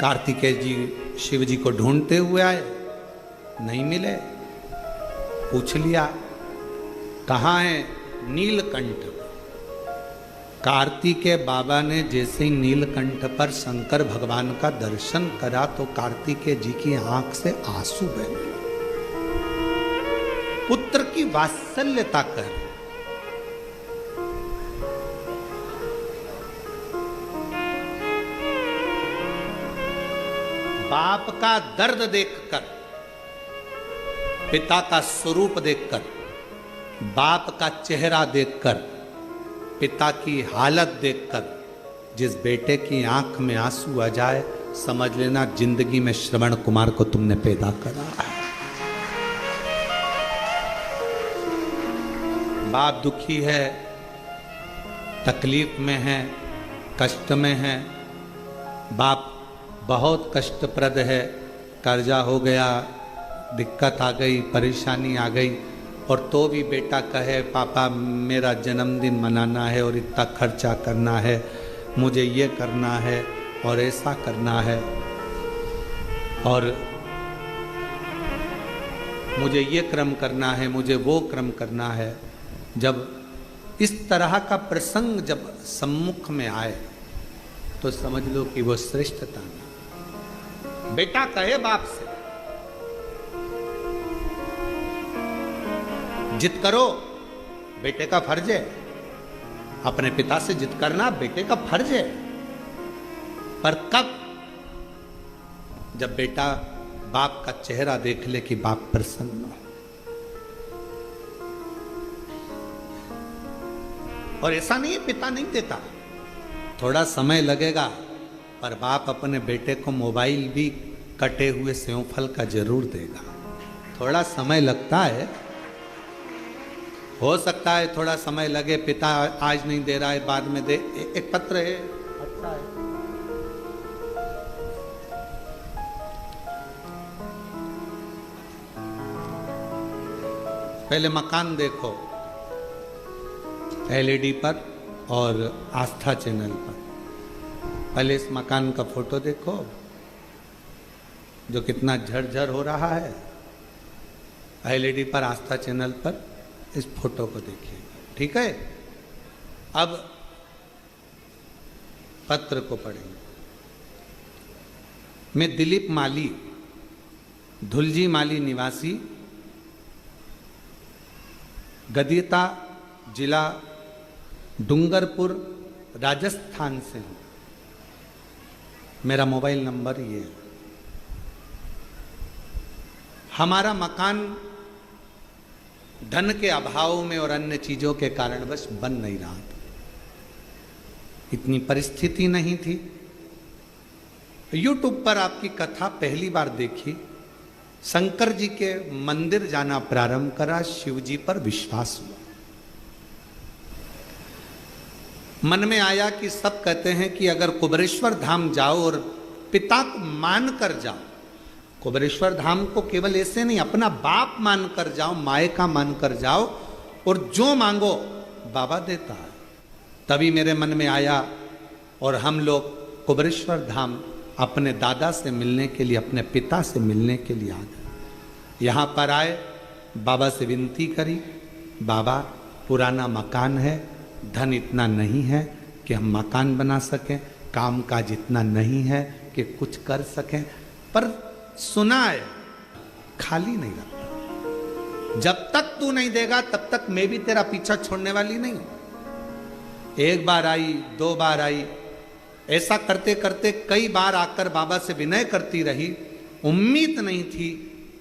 कार्तिकेय जी शिव जी को ढूंढते हुए आए, नहीं मिले। पूछ लिया कहाँ है नीलकंठ। कार्तिकेय बाबा ने जैसे ही नीलकंठ पर शंकर भगवान का दर्शन करा तो कार्तिकेय जी की आंख से आंसू बहे। पुत्र की वात्सल्यता कर, बाप का दर्द देखकर, पिता का स्वरूप देखकर, बाप का चेहरा देखकर, पिता की हालत देखकर जिस बेटे की आंख में आंसू आ जाए, समझ लेना जिंदगी में श्रवण कुमार को तुमने पैदा करा है। बाप दुखी है, तकलीफ में है, कष्ट में है, बाप बहुत कष्टप्रद है, कर्जा हो गया, दिक्कत आ गई, परेशानी आ गई, और तो भी बेटा कहे पापा मेरा जन्मदिन मनाना है और इतना खर्चा करना है, मुझे ये करना है और ऐसा करना है, और मुझे ये क्रम करना है, मुझे वो क्रम करना है। जब इस तरह का प्रसंग जब सम्मुख में आए तो समझ लो कि वो श्रेष्ठता नहीं। बेटा कहे बाप से जिद करो, बेटे का फर्ज है, अपने पिता से जिद करना बेटे का फर्ज है, पर कब? जब बेटा बाप का चेहरा देख ले कि बाप प्रसन्न हो। और ऐसा नहीं है पिता नहीं देता, थोड़ा समय लगेगा, पर बाप अपने बेटे को मोबाइल भी कटे हुए सेव फल का जरूर देगा। थोड़ा समय लगता है, हो सकता है थोड़ा समय लगे, पिता आज नहीं दे रहा है बाद में दे। एक पत्र है, अच्छा है। पहले मकान देखो एलईडी पर और आस्था चैनल पर। पहले इस मकान का फोटो देखो जो कितना झरझर हो रहा है, एलईडी पर आस्था चैनल पर इस फोटो को देखिएगा, ठीक है। अब पत्र को पढ़ेंगे। मैं दिलीप माली, धुलजी माली निवासी, गदियता जिला डूंगरपुर राजस्थान से हूँ। मेरा मोबाइल नंबर ये है। हमारा मकान धन के अभाव में और अन्य चीजों के कारण बस बन नहीं रहा था, इतनी परिस्थिति नहीं थी। YouTube पर आपकी कथा पहली बार देखी, शंकर जी के मंदिर जाना प्रारंभ करा, शिव जी पर विश्वास हुआ। मन में आया कि सब कहते हैं कि अगर कुबेरेश्वर धाम जाओ और पिता को मान कर जाओ, कुबेरेश्वर धाम को केवल ऐसे नहीं, अपना बाप मान कर जाओ, माए का मान कर जाओ और जो मांगो बाबा देता है। तभी मेरे मन में आया और हम लोग कुबेरेश्वर धाम अपने दादा से मिलने के लिए, अपने पिता से मिलने के लिए आ गए। यहाँ पर आए, बाबा से विनती करी, बाबा पुराना मकान है, धन इतना नहीं है कि हम मकान बना सकें, काम काज इतना नहीं है कि कुछ कर सकें, पर सुना है खाली नहीं रखता, जब तक तू नहीं देगा तब तक मैं भी तेरा पीछा छोड़ने वाली नहीं। एक बार आई, दो बार आई, ऐसा करते करते कई बार आकर बाबा से विनय करती रही। उम्मीद नहीं थी,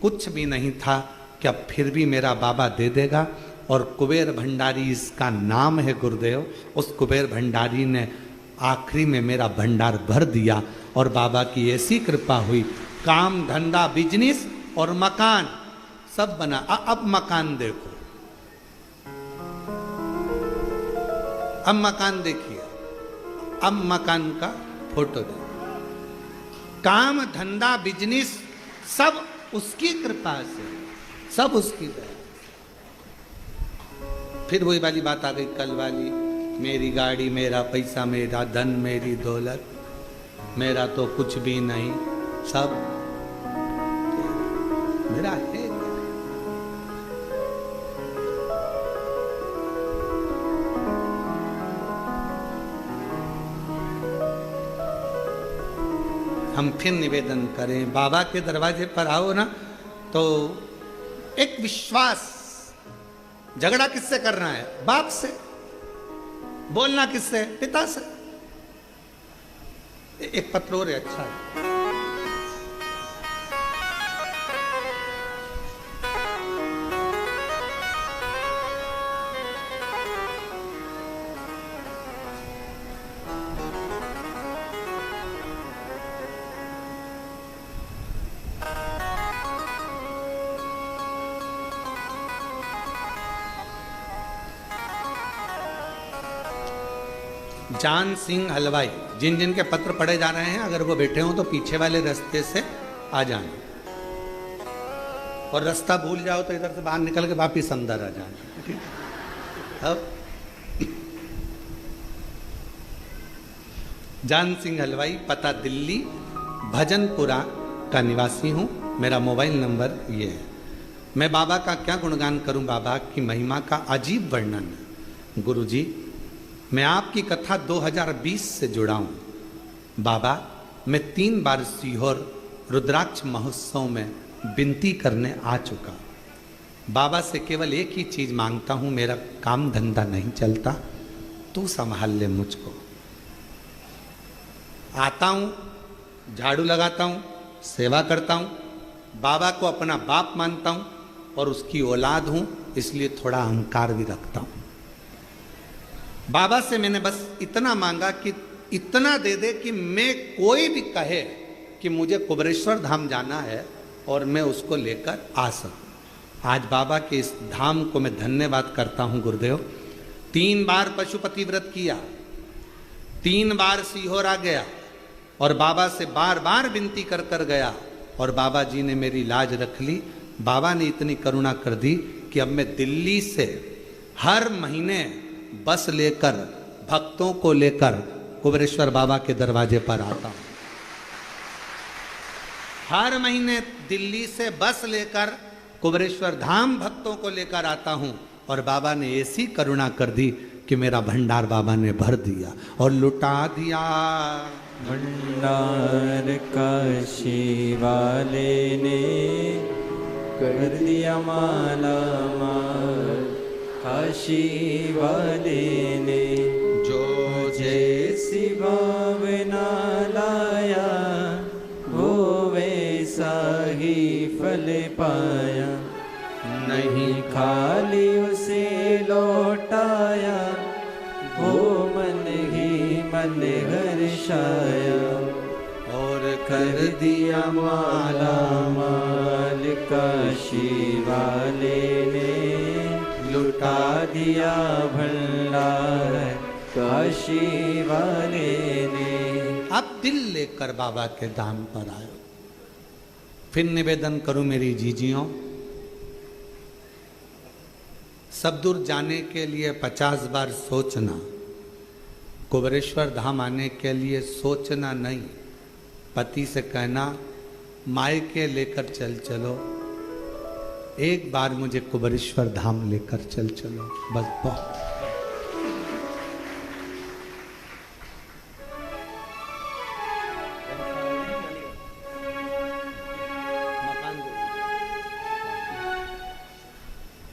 कुछ भी नहीं था कि अब फिर भी मेरा बाबा दे देगा। और कुबेर भंडारी इसका नाम है गुरुदेव, उस कुबेर भंडारी ने आखिरी में मेरा भंडार भर दिया और बाबा की ऐसी कृपा हुई, काम धंधा बिजनेस और मकान सब बना। अब मकान देखो, अब मकान देखिए, अब मकान का फोटो देखो, काम धंधा बिजनेस सब उसकी कृपा से, सब उसकी दया। फिर वही वाली बात आ गई कल वाली, मेरी गाड़ी, मेरा पैसा, मेरा धन, मेरी दौलत, मेरा तो कुछ भी नहीं, सब मेरा है। हम फिर निवेदन करें, बाबा के दरवाजे पर आओ ना तो एक विश्वास, झगड़ा किससे करना है? बाप से। बोलना किससे? पिता से। एक पत्र और है, अच्छा है। जान सिंह हलवाई, जिन जिन के पत्र पढ़े जा रहे हैं, अगर वो बैठे हों तो पीछे वाले रास्ते से आ जाना, और रास्ता भूल जाओ तो इधर से बाहर निकल के वापिस अंदर आ जाना। अब जान सिंह हलवाई, पता दिल्ली भजनपुरा का निवासी हूँ, मेरा मोबाइल नंबर ये है। मैं बाबा का क्या गुणगान करूँ, बाबा की महिमा का अजीब वर्णन। गुरुजी, मैं आपकी कथा 2020 से जुड़ा हूँ। बाबा, मैं 3 बार सीहोर रुद्राक्ष महोत्सव में विनती करने आ चुका। बाबा से केवल एक ही चीज़ मांगता हूँ, मेरा काम धंधा नहीं चलता, तू संभाल ले मुझको। आता हूँ, झाड़ू लगाता हूँ, सेवा करता हूँ, बाबा को अपना बाप मानता हूँ और उसकी औलाद हूँ, इसलिए थोड़ा अहंकार भी रखता हूँ। बाबा से मैंने बस इतना मांगा कि इतना दे दे कि मैं, कोई भी कहे कि मुझे कुबेरेश्वर धाम जाना है और मैं उसको लेकर आ सकूं। आज बाबा के इस धाम को मैं धन्यवाद करता हूं गुरुदेव। 3 बार पशुपति व्रत किया, 3 बार सीहोर आ गया और बाबा से बार बार विनती कर कर गया और बाबा जी ने मेरी लाज रख ली। बाबा ने इतनी करुणा कर दी कि अब मैं दिल्ली से हर महीने बस लेकर, भक्तों को लेकर कुबेरेश्वर बाबा के दरवाजे पर आता हूं। हर महीने दिल्ली से बस लेकर कुबेरेश्वर धाम भक्तों को लेकर आता हूं और बाबा ने ऐसी करुणा कर दी कि मेरा भंडार बाबा ने भर दिया और लुटा दिया। भंडार काशी वाले ने कर दिया माला माल, काशी वाले ने जो जैसी भावना लाया, वो वैसा ही फल पाया। नहीं नहीं खाली उसे लौटाया, वो मन ही मन हर्षाया, और कर दिया माला माल काशी वाले ने, लुटा दिया भंडार काशी वाले ने। अब दिल लेकर बाबा के धाम पर आयो। फिर निवेदन करूं मेरी जीजियों, सब दूर जाने के लिए 50 बार सोचना, कुबेरेश्वर धाम आने के लिए सोचना नहीं। पति से कहना मायके लेकर चल चलो, एक बार मुझे कुबेरेश्वर धाम लेकर चल चलो, बस बहुत।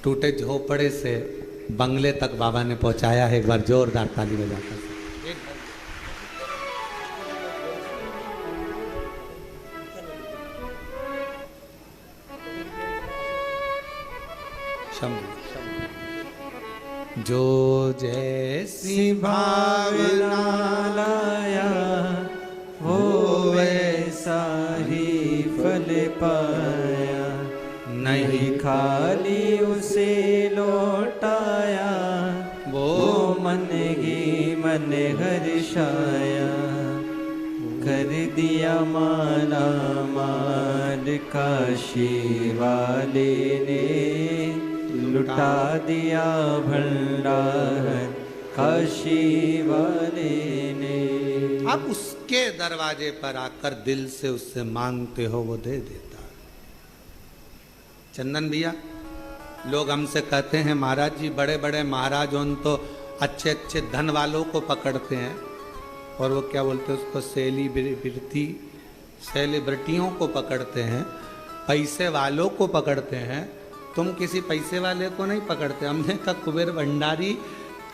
टूटे झोपड़े से बंगले तक बाबा ने पहुंचाया है। एक बार जोरदार ताली बजाकर जो जैसी भावना लाया, वो वैसा ही फल पाया, नहीं खाली उसे लौटाया, वो मन ही मन हर्षाया, कर दिया माला माल काशी वाले ने, लुटा दिया भंडार काशी वाले ने। अब उसके दरवाजे पर आकर दिल से उससे मांगते हो, वो दे देता है। चंदन भैया, लोग हमसे कहते हैं महाराज जी बड़े बड़े महाराज उन तो अच्छे अच्छे धन वालों को पकड़ते हैं, और वो क्या बोलते हैं उसको, सेलिब्रिटियों को पकड़ते हैं, पैसे वालों को पकड़ते हैं। तुम किसी पैसे वाले को नहीं पकड़ते। हमने कहा कुबेर भंडारी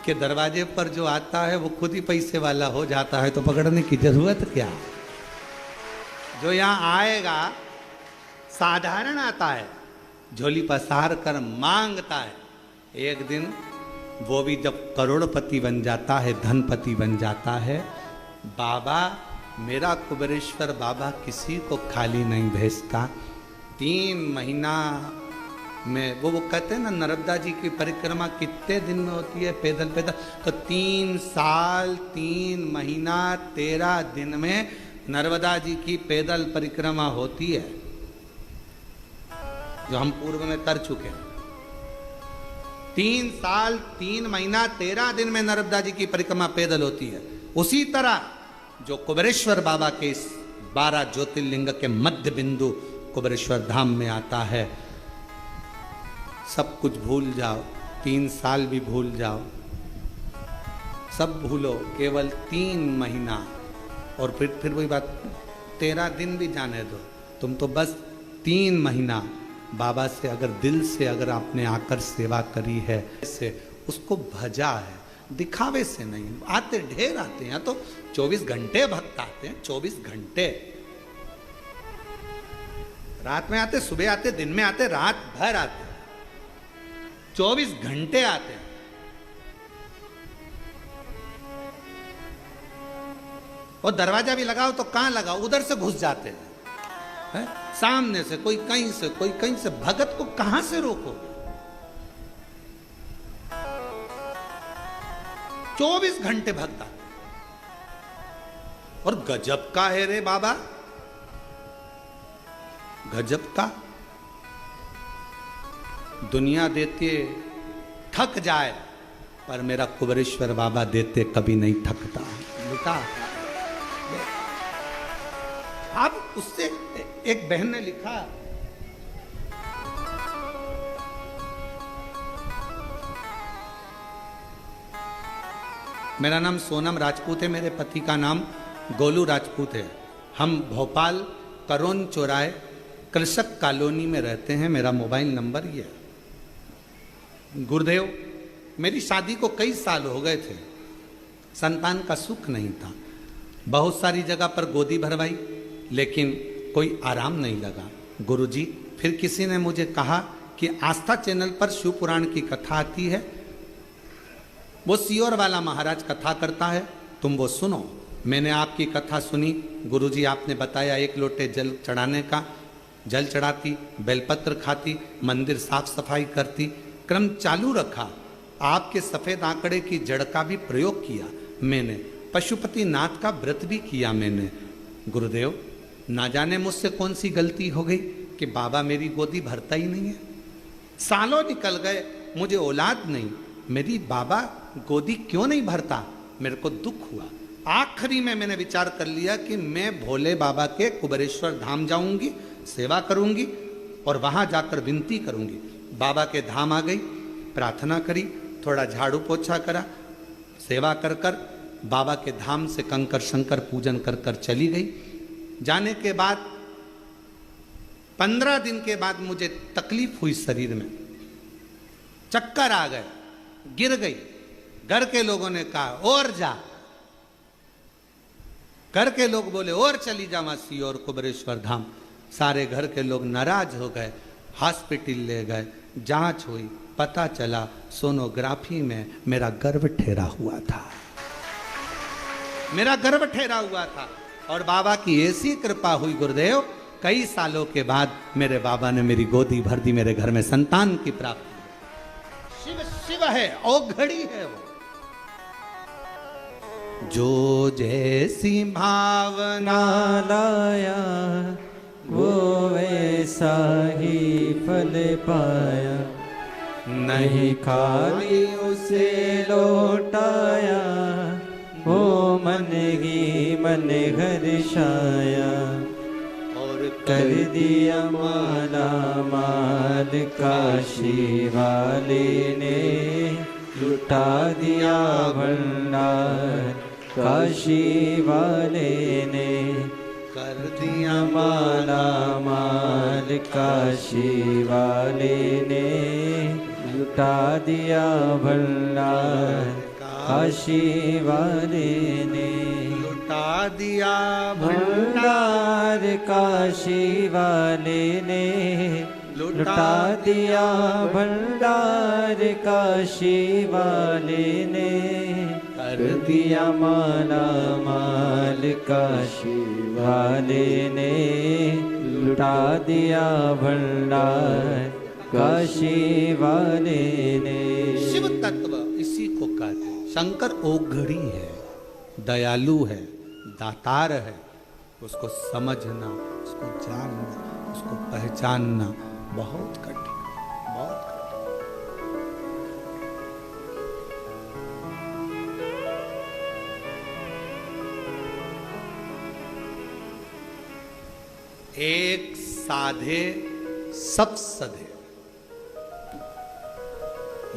के दरवाजे पर जो आता है वो खुद ही पैसे वाला हो जाता है, तो पकड़ने की जरूरत क्या। जो यहाँ आएगा साधारण आता है, झोली पसार कर मांगता है, एक दिन वो भी जब करोड़पति बन जाता है, धनपति बन जाता है। बाबा, मेरा कुबेरेश्वर बाबा किसी को खाली नहीं भेजता। 3 महीना में वो कहते हैं ना, नर्मदा जी की परिक्रमा कितने दिन में होती है पैदल पैदल, तो 3 साल 3 महीना 13 दिन में नर्मदा जी की पैदल परिक्रमा होती है, जो हम पूर्व में कर चुके हैं। 3 साल 3 महीना 13 दिन में नर्मदा जी की परिक्रमा पैदल होती है। उसी तरह जो कुबेरेश्वर बाबा के इस 12 ज्योतिर्लिंग के मध्य बिंदु कुबेरेश्वर धाम में आता है, सब कुछ भूल जाओ, 3 साल भी भूल जाओ, सब भूलो, केवल 3 महीना। और फिर वही बात, 13 दिन भी जाने दो, तुम तो बस 3 महीना बाबा से अगर दिल से अगर आपने आकर सेवा करी है, इससे उसको भजा है, दिखावे से नहीं। आते ढेर आते हैं, तो 24 घंटे भक्त आते हैं, 24 घंटे। रात में आते, सुबह आते, दिन में आते, रात भर आते, 24 घंटे आते हैं। और दरवाजा भी लगाओ तो कहां लगाओ, उधर से घुस जाते हैं, है? सामने से कोई कहीं से, कोई कहीं से। भगत को कहां से रोको? 24 घंटे भक्त आते। और गजब का है रे बाबा, गजब का। दुनिया देते थक जाए, पर मेरा कुबेरेश्वर बाबा देते कभी नहीं थकता। बेटा, अब उससे एक बहन ने लिखा, मेरा नाम सोनम राजपूत है, मेरे पति का नाम गोलू राजपूत है। हम भोपाल करोन चौराहे कृषक कॉलोनी में रहते हैं। मेरा मोबाइल नंबर ये है। गुरुदेव, मेरी शादी को कई साल हो गए थे, संतान का सुख नहीं था। बहुत सारी जगह पर गोदी भरवाई, लेकिन कोई आराम नहीं लगा। गुरुजी, फिर किसी ने मुझे कहा कि आस्था चैनल पर शिव पुराण की कथा आती है, वो सियोर वाला महाराज कथा करता है, तुम वो सुनो। मैंने आपकी कथा सुनी, गुरुजी आपने बताया 1 लोटे जल चढ़ाने का, जल चढ़ाती, बेलपत्र खाती, मंदिर साफ सफाई करती, क्रम चालू रखा। आपके सफेद आंकड़े की जड़ का भी प्रयोग किया मैंने, पशुपति नाथ का व्रत भी किया मैंने। गुरुदेव, ना जाने मुझसे कौन सी गलती हो गई कि बाबा मेरी गोदी भरता ही नहीं है। सालों निकल गए, मुझे औलाद नहीं, मेरी बाबा गोदी क्यों नहीं भरता? मेरे को दुख हुआ। आखिरी में मैंने विचार कर लिया कि मैं भोले बाबा के कुबेरेश्वर धाम जाऊंगी, सेवा करूंगी और वहां जाकर विनती करूंगी। बाबा के धाम आ गई, प्रार्थना करी, थोड़ा झाड़ू पोछा करा, सेवा कर कर बाबा के धाम से कंकर शंकर पूजन कर कर चली गई। जाने के बाद 15 दिन के बाद मुझे तकलीफ हुई शरीर में, चक्कर आ गए, गिर गई। घर के लोगों ने कहा और जा, घर के लोग बोले और चली जा मासी और कुबेरेश्वर धाम। सारे घर के लोग नाराज हो गए, हॉस्पिटल ले गए, जांच हुई, पता चला सोनोग्राफी में मेरा गर्भ ठहरा हुआ था, मेरा गर्भ ठहरा हुआ था। और बाबा की ऐसी कृपा हुई गुरुदेव, कई सालों के बाद मेरे बाबा ने मेरी गोदी भर दी, मेरे घर में संतान की प्राप्ति। शिव शिव है, औघड़ी है वो। जो जैसी भावना लाया वो वैसा ही फल पाया, नहीं खाली उसे लौटाया, वो मन ही मन हर्षाया। और कर दिया माला माल काशी वाले ने, लुटा दिया भंडार काशी वाले ने। कर दिया माला माल काशी वाले ने, लुटा दिया भंडार काशी वाले ने। लुटा दिया भंडार काशी वाले ने, लुटा दिया भंडार काशी वाले ने। कर दिया माला माल काशी वाले ने, लुटा दिया भंडार काशी वाले ने। शिव तत्व इसी को कहते हैं। शंकर औघड़ी है, दयालु है, दातार है। उसको समझना, उसको जानना, उसको पहचानना बहुत कठिन, बहुत कठिन। एक साधे सब सधे,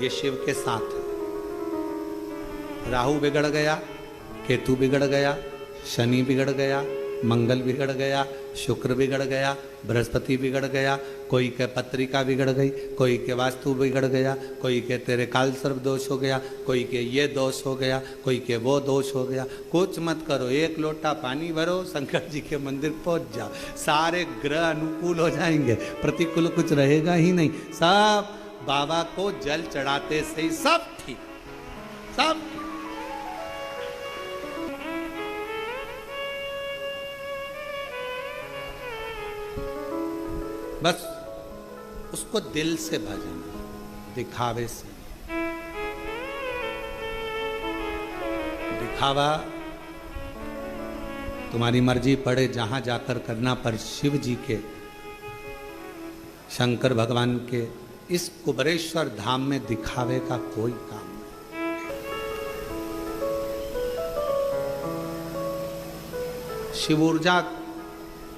ये शिव के साथ है। राहु बिगड़ गया, केतु बिगड़ गया, शनि बिगड़ गया, मंगल बिगड़ गया, शुक्र बिगड़ गया, बृहस्पति बिगड़ गया, कोई के पत्रिका बिगड़ गई, कोई के वास्तु बिगड़ गया, कोई के तेरे काल सर्प दोष हो गया, कोई के ये दोष हो गया, कोई के वो दोष हो गया। कुछ मत करो, 1 लोटा पानी भरो, शंकर जी के मंदिर पहुंच जाओ, सारे ग्रह अनुकूल हो जाएंगे, प्रतिकूल कुछ रहेगा ही नहीं। सब बाबा को जल चढ़ाते से ही सब ठीक, सब। बस उसको दिल से भजना, दिखावे से। दिखावा तुम्हारी मर्जी पड़े जहां जाकर करना, पर शिव जी के, शंकर भगवान के इस कुबेरेश्वर धाम में दिखावे का कोई काम नहीं। शिव ऊर्जा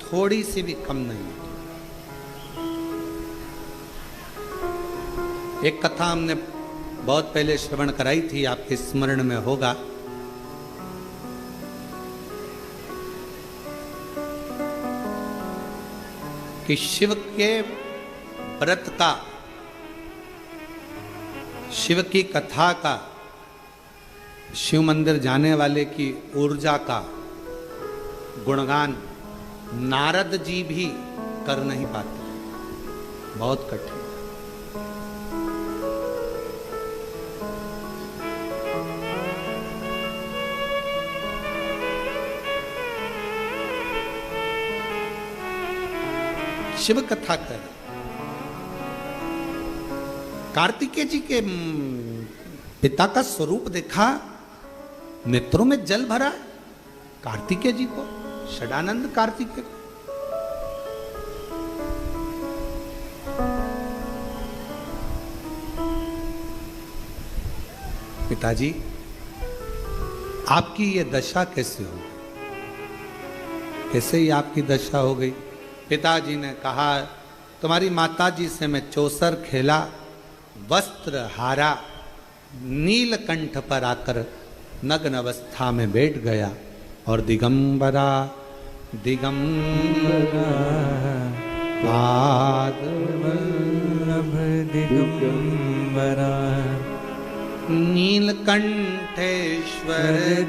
थोड़ी सी भी कम नहीं है। एक कथा हमने बहुत पहले श्रवण कराई थी, आपके स्मरण में होगा। कि शिव के व्रत का, शिव की कथा का, शिव मंदिर जाने वाले की ऊर्जा का गुणगान नारद जी भी कर नहीं पाते, बहुत कठिन। शिव कथा कर। कार्तिकेय जी के पिता का स्वरूप देखा, नेत्रों में जल भरा। कार्तिकेय जी को, षडानंद कार्तिकेय को। पिताजी आपकी ये दशा कैसे हो गई? कैसे ही आपकी दशा हो गई? पिताजी ने कहा, तुम्हारी माताजी से मैं चौसर खेला, वस्त्र हारा, नीलकंठ पर आकर नग्न अवस्था में बैठ गया और दिगंबरा दिगंबरा पाद वल्लभ दिगंबरा नीलकंठेश्वर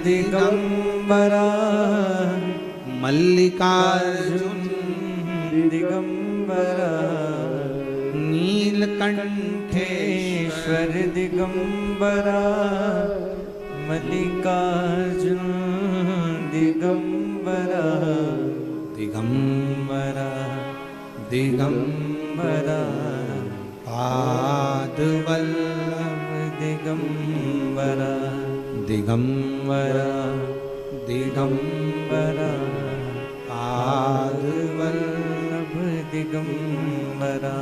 दिगंबरा मल्लिकार्जुन दिगंबरा नीलकंठेश्वर दिगंबरा मल्लिकार्जुन दिगंबरा दिगंबरा दिगंबरा पादवल्लभ दिगंबरा दिगंबरा दिगंबरा पादवल्लभ दिगंबरा।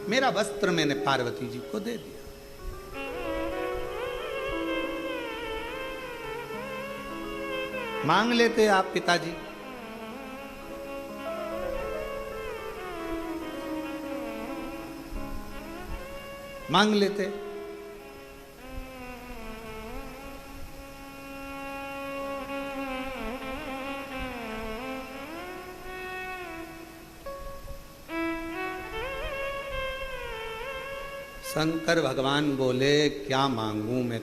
मेरा वस्त्र मैंने पार्वती जी को दे दिया। मांग लेते आप पिताजी। मांग लेते। शंकर भगवान बोले, क्या मांगू मैं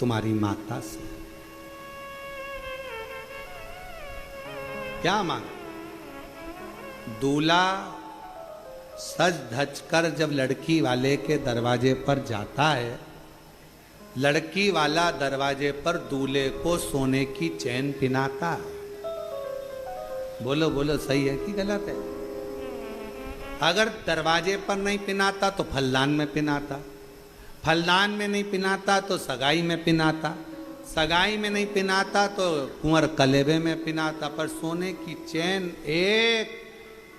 तुम्हारी माता से? क्या मांग? दूल्हा सज धज कर जब लड़की वाले के दरवाजे पर जाता है, लड़की वाला दरवाजे पर दूल्हे को सोने की चैन पिनाता है। बोलो बोलो, सही है कि गलत है? अगर दरवाजे पर नहीं पिनाता तो फलदान में पिनाता, फलदान में नहीं पिनाता तो सगाई में पिनाता, सगाई में नहीं पिनाता तो कुंवर कलेबे में पिनाता। पर सोने की चैन एक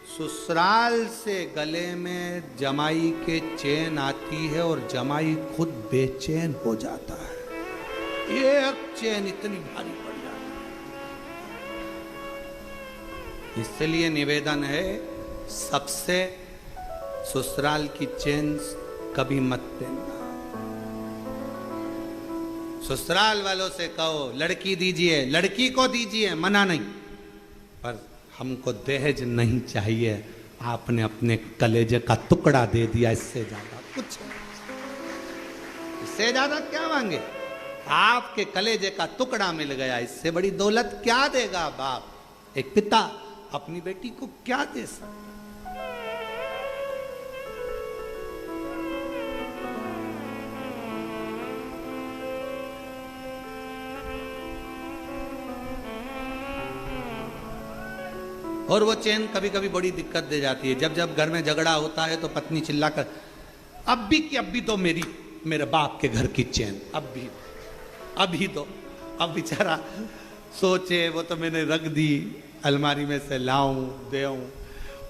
ससुराल से गले में जमाई के चैन आती है और जमाई खुद बेचैन हो जाता है। एक चैन इतनी भारी पड़ जाती है। इसलिए निवेदन है, सबसे ससुराल की चैन कभी मत देना। ससुराल वालों से कहो लड़की दीजिए, लड़की को दीजिए, मना नहीं, पर हमको दहेज नहीं चाहिए। आपने अपने कलेजे का टुकड़ा दे दिया, इससे ज्यादा कुछ नहीं। इससे ज्यादा क्या मांगे? आपके कलेजे का टुकड़ा मिल गया, इससे बड़ी दौलत क्या देगा बाप? एक पिता अपनी बेटी को क्या दे सकता? और वो चैन कभी कभी बड़ी दिक्कत दे जाती है। जब जब घर में झगड़ा होता है तो पत्नी चिल्लाकर, अब भी कि अब भी तो मेरे बाप के घर की चैन, अभी तो। अब बेचारा सोचे, वो तो मैंने रख दी अलमारी में से, लाऊं देऊं।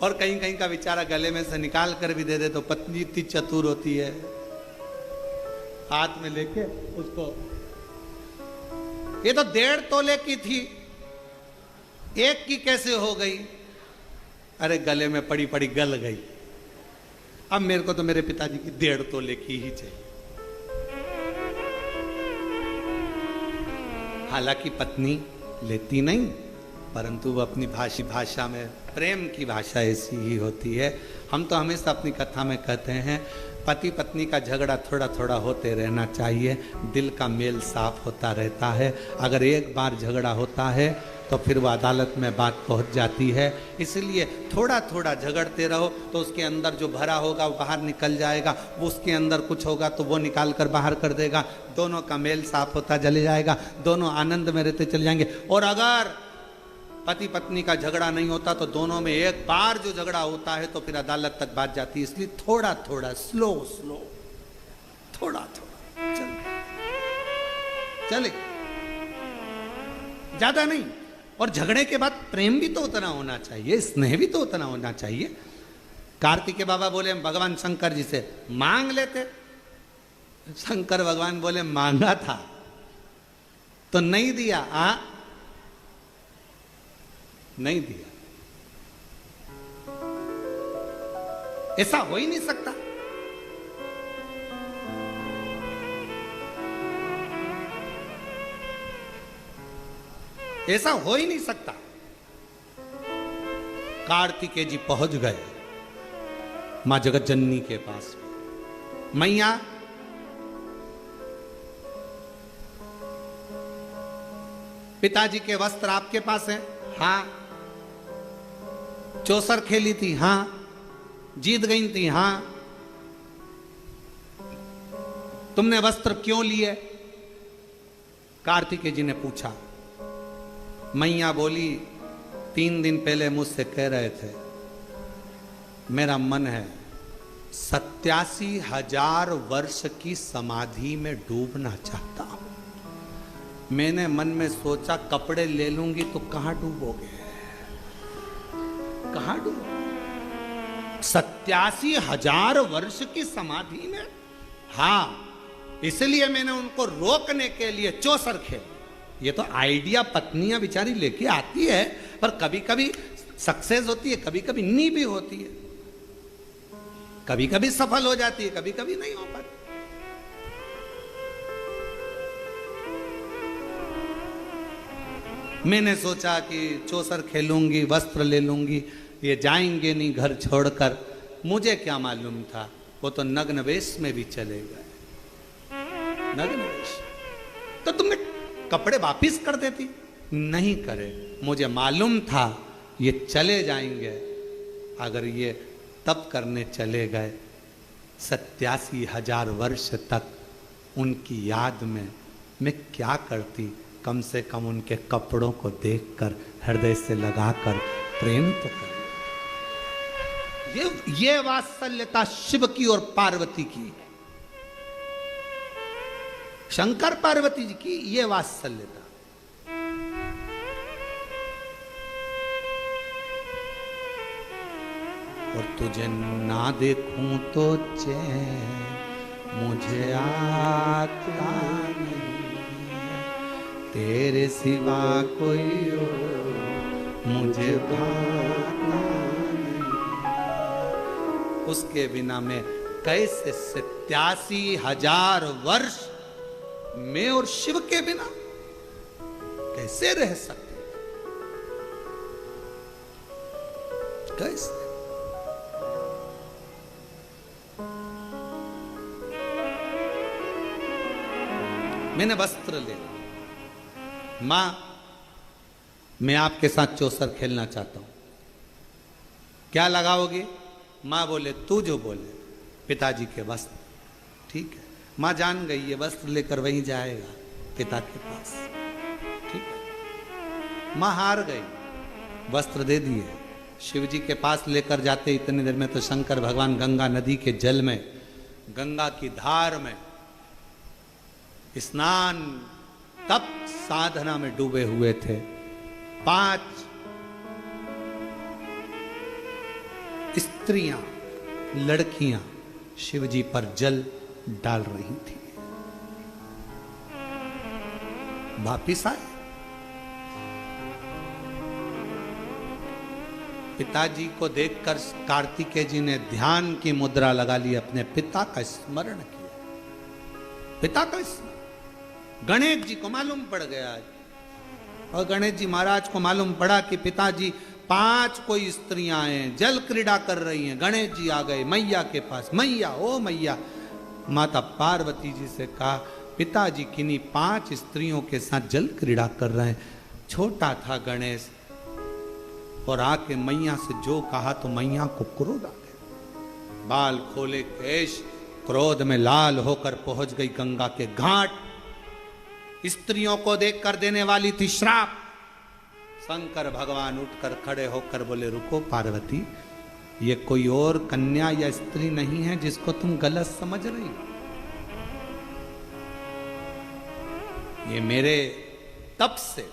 और कहीं कहीं का बेचारा गले में से निकाल कर भी दे दे तो पत्नी इतनी चतुर होती है, हाथ में लेके उसको, ये तो 1.5 तोले की थी, एक की कैसे हो गई? अरे गले में पड़ी पड़ी गल गई। अब मेरे को तो मेरे पिताजी की 1.5 तोले की ही चाहिए। हालांकि पत्नी लेती नहीं, परंतु वो अपनी भाषा में, प्रेम की भाषा ऐसी ही होती है। हम तो हमेशा अपनी कथा में कहते हैं, पति पत्नी का झगड़ा थोड़ा थोड़ा होते रहना चाहिए, दिल का मेल साफ होता रहता है। अगर एक बार झगड़ा होता है तो फिर वो अदालत में बात पहुंच जाती है। इसलिए थोड़ा थोड़ा झगड़ते रहो तो उसके अंदर जो भरा होगा वो बाहर निकल जाएगा, वो उसके अंदर कुछ होगा तो वो निकाल कर बाहर कर देगा, दोनों का मेल साफ होता चले जाएगा, दोनों आनंद में रहते चले जाएंगे। और अगर पति पत्नी का झगड़ा नहीं होता तो दोनों में एक बार जो झगड़ा होता है तो फिर अदालत तक बात जाती है। इसलिए थोड़ा थोड़ा स्लो स्लो, थोड़ा थोड़ा चले, ज्यादा नहीं। और झगड़े के बाद प्रेम भी तो उतना होना चाहिए, स्नेह भी तो उतना होना चाहिए। कार्तिक के बाबा बोले भगवान शंकर जी से मांग लेते, शंकर भगवान बोले मांगा था तो नहीं दिया, नहीं दिया। ऐसा हो ही नहीं सकता। ऐसा हो ही नहीं सकता। कार्तिकेय जी पहुंच गए मां जगत जननी के पास। मैया पिताजी के वस्त्र आपके पास हैं? हाँ। चौसर खेली थी? हाँ। जीत गई थी? हाँ। तुमने वस्त्र क्यों लिए? कार्तिकेय जी ने पूछा। मैया बोली 3 दिन पहले मुझसे कह रहे थे मेरा मन है 87,000 वर्ष की समाधि में डूबना चाहता हूं। मैंने मन में सोचा कपड़े ले लूंगी तो कहां डूबोगे, कहां डूबोगे 87,000 वर्ष की समाधि में? हाँ, इसलिए मैंने उनको रोकने के लिए चौसर खेल। ये तो आइडिया पत्नियां बेचारी लेके आती है, पर कभी कभी सक्सेस होती है, कभी कभी नहीं भी होती है, कभी कभी सफल हो जाती है, कभी कभी नहीं हो पाती। मैंने सोचा कि चौसर खेलूंगी, वस्त्र ले लूंगी, ये जाएंगे नहीं घर छोड़कर। मुझे क्या मालूम था वो तो नग्न वेश में भी चले गए, नग्न वेश। तो तुमने कपड़े वापिस कर देती? नहीं करे। मुझे मालूम था ये चले जाएंगे। अगर ये तप करने चले गए 87,000 वर्ष तक उनकी याद में मैं क्या करती? कम से कम उनके कपड़ों को देखकर हृदय से लगाकर प्रेम तो कर। ये वात्सल्यता शिव की और पार्वती की, शंकर पार्वती जी की ये वात्सल्यता। और तुझे ना देखूं तो चैन मुझे आता नहीं, तेरे सिवा कोई और मुझे भाता नहीं। उसके बिना मैं कैसे 87,000 वर्ष मैं और शिव के बिना कैसे रह सकते? कैसे? मैंने वस्त्र ले लिया। मां, मैं आपके साथ चौसर खेलना चाहता हूं, क्या लगाओगे? मां बोले तू जो बोले। पिताजी के वस्त्र। ठीक है। मां जान गई ये वस्त्र लेकर वहीं जाएगा पिता के पास। ठीक है। मां हार गई, वस्त्र दे दिए। शिव जी के पास लेकर जाते इतनी देर में तो शंकर भगवान गंगा नदी के जल में, गंगा की धार में स्नान तप साधना में डूबे हुए थे। 5 स्त्रियां, लड़कियां शिव जी पर जल डाल रही थी। वापिस आए। पिताजी को देखकर कार्तिकेय जी ने ध्यान की मुद्रा लगा ली, अपने पिता का स्मरण किया। पिता का स्मरण। गणेश जी को मालूम पड़ गया आज, और गणेश जी महाराज को मालूम पड़ा कि पिताजी 5 कोई स्त्रियां हैं, जल क्रीड़ा कर रही हैं। गणेश जी आ गए मैया के पास। मैया, ओ मैया। माता पार्वती जी से कहा पिताजी किन्हीं 5 स्त्रियों के साथ जल क्रीड़ा कर रहे हैं। छोटा था गणेश, और आके मैया से जो कहा तो मैया को क्रोध आ गया। बाल खोले केश, क्रोध में लाल होकर पहुंच गई गंगा के घाट। स्त्रियों को देखकर देने वाली थी श्राप। शंकर भगवान उठकर खड़े होकर बोले, रुको पार्वती, ये कोई और कन्या या स्त्री नहीं है जिसको तुम गलत समझ रही हो। ये मेरे तप से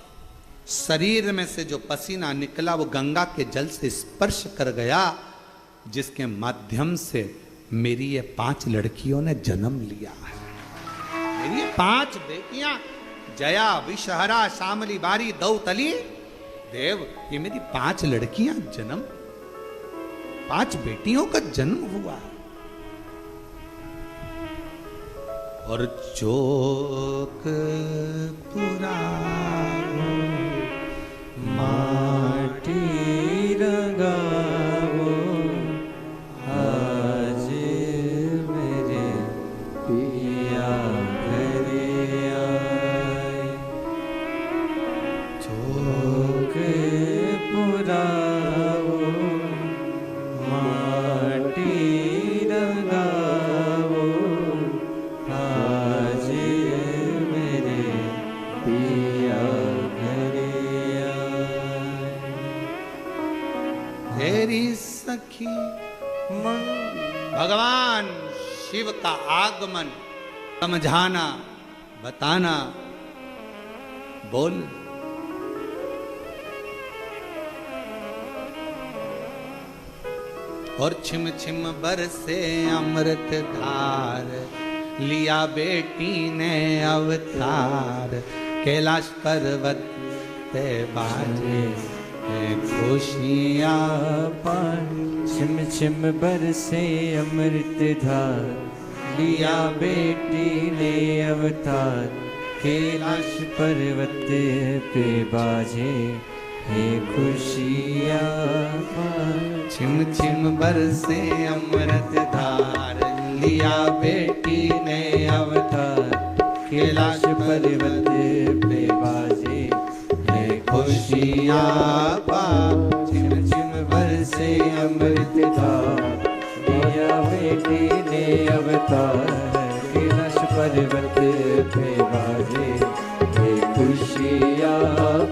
शरीर में से जो पसीना निकला वो गंगा के जल से स्पर्श कर गया, जिसके माध्यम से मेरी ये 5 लड़कियों ने जन्म लिया है। मेरी ये 5 बेटियां, जया, विषहरा, शामली, बारी, दौतली, देव, ये मेरी 5 लड़कियां जन्म, 5 बेटियों का जन्म हुआ। और चोक पूरा माटी रंगावो आज मेरे पिया घरे आए। चोक पुरावो माटी रंगावो आज मेरे पिया तेरी सखी भगवान शिव का आगमन समझाना, बताना, बोल। और छिम छिम बरसे अमृत धार, लिया बेटी ने अवतार, कैलाश पर्वत पे बाजे खुशियाँ पान। छिम छिम बरसे अमृत धार, लिया बेटी ने अवतार, कैलाश पर्वत पे बाजे है खुशियाँ पान। छिम छिम बरसे अमृत धार, लिया बेटी ने अवतार, कैलाश पर्वत पे बाजे है खुशियाँ पान। छिम छिम बरसे अमृत धार, लिया बेटी ने अवतार, कैलाश पर्वत पे बाजे है खुशियाँ